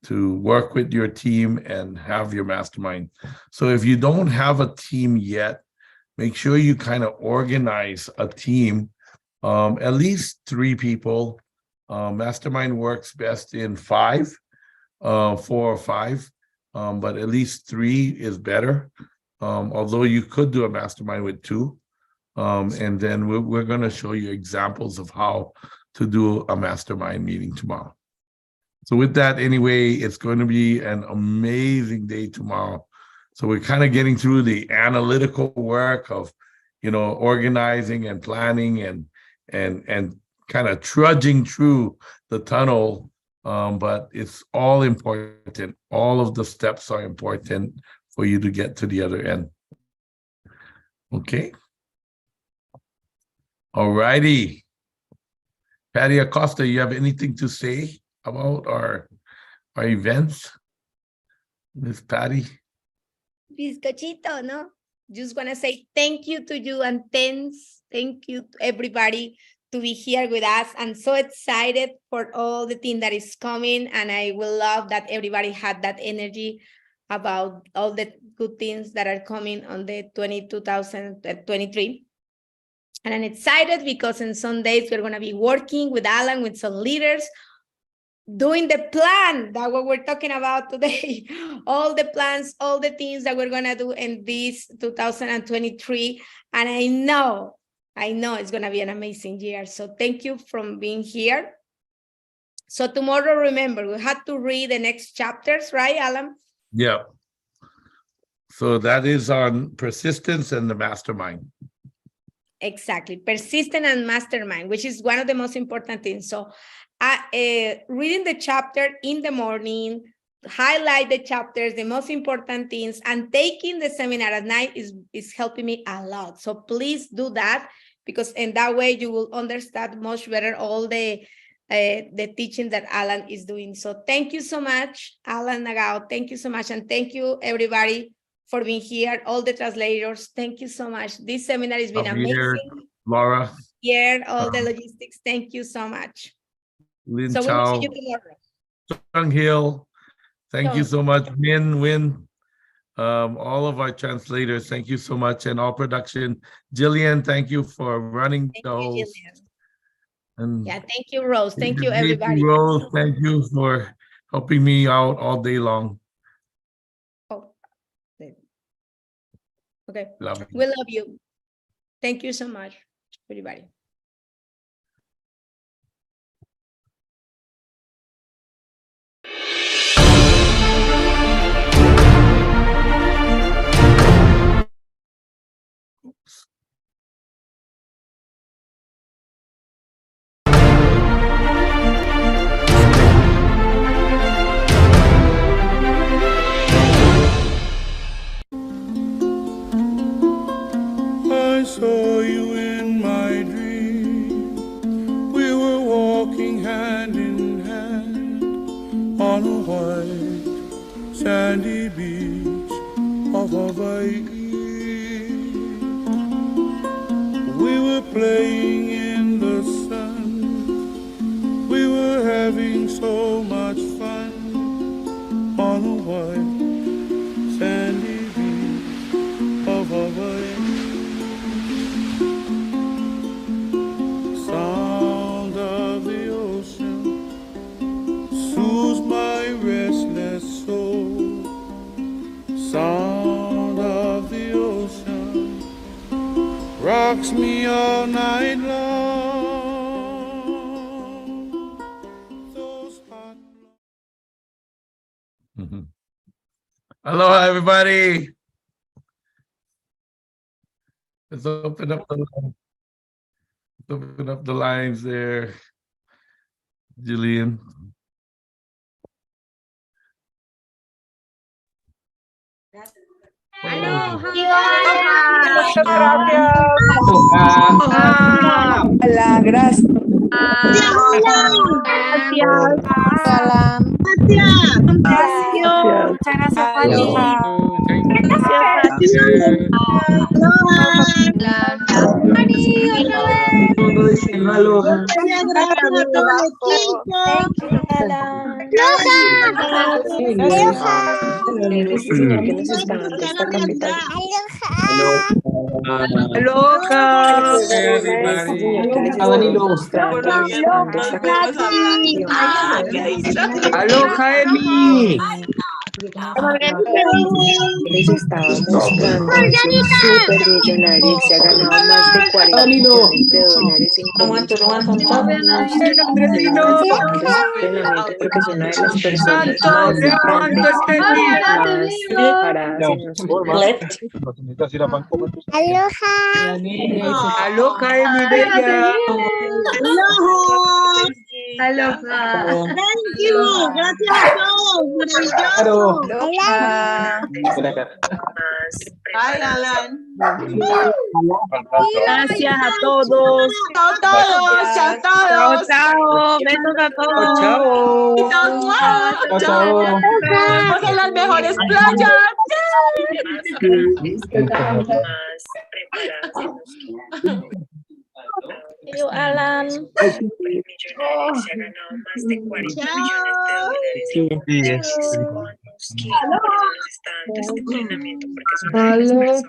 to work with your team and have your mastermind. So if you don't have a team yet, make sure you kind of organize a team, at least 3 people. Mastermind works best in 5, 4 or 5, but at least 3 is better. Although you could do a mastermind with 2. And then we're going to show you examples of how to do a mastermind meeting tomorrow. So with that, anyway, it's going to be an amazing day tomorrow. So we're kind of getting through the analytical work of, organizing and planning and kind of trudging through the tunnel. But it's all important. All of the steps are important for you to get to the other end. Okay. All righty. Patty Acosta, you have anything to say about our events? Miss Patty? Bizcochito, no? Just want to say thank you to you and thank you to everybody to be here with us. I'm so excited for all the thing that is coming, and I will love that everybody had that energy about all the good things that are coming on the 2023. And I'm excited because in some days we're going to be working with Alan, with some leaders, doing the plan that what we're talking about today, all the plans, all the things that we're going to do in this 2023. And I know it's going to be an amazing year. So thank you for being here. So tomorrow, remember, we had to read the next chapters, right, Alan? Yeah. So that is on persistence and the mastermind. Exactly. Persistent and mastermind, which is one of the most important things. So reading the chapter in the morning, highlight the chapters, the most important things, and taking the seminar at night is helping me a lot. So please do that, because in that way you will understand much better all the teaching that Alan is doing. So thank you so much, Alan Nagao. Thank you so much. And thank you, everybody, for being here, all the translators. Thank you so much. This seminar has been amazing. Laura. Here, all the logistics. Thank you so much. Lin So Chao, we'll see you tomorrow. Chung Hill, thank you so much. Min Win, all of our translators, thank you so much. And all production. Jillian, thank you for running the host. And yeah, thank you, Rose. Thank you, everybody. Rose, thank you for helping me out all day long. Okay, love we love you. Thank you so much, everybody. I saw you in my dream. We were walking hand in hand on a white sandy beach of Hawaii. We were playing in the sun. We were having so much fun on a white sandy beach of Hawaii. Sound of the ocean rocks me all night long. Those hot... Aloha, everybody. Let's open up the lines there, Jillian. Aloha. Hola, gracias. Gracias. Aloha. Muchas gracias a todo el equipo. Este señor que nos está dando esta capital. Aloha. Este señor que les está mostrando esta capital. Aloha, Emi. Les estaba mostrando es un súper millonario y se ha ganado más de 40 millones de dólares en comisiones. Entrenamiento porque es una de las personas más grandes, más preparadas en nuestro país. Aloha, Emi, bella. Aloha. Thank you. Gracias a todos. Maravilloso. Bye, Alan. Gracias a todos. Chao a todos. Chao a todos. Chao. Besos a todos. Chao. Chao. Chao. Vamos a las mejores playas. Alan. Se ha ganado más de 40 millones de dólares en comisiones. Los que están dando este entrenamiento porque es una de las personas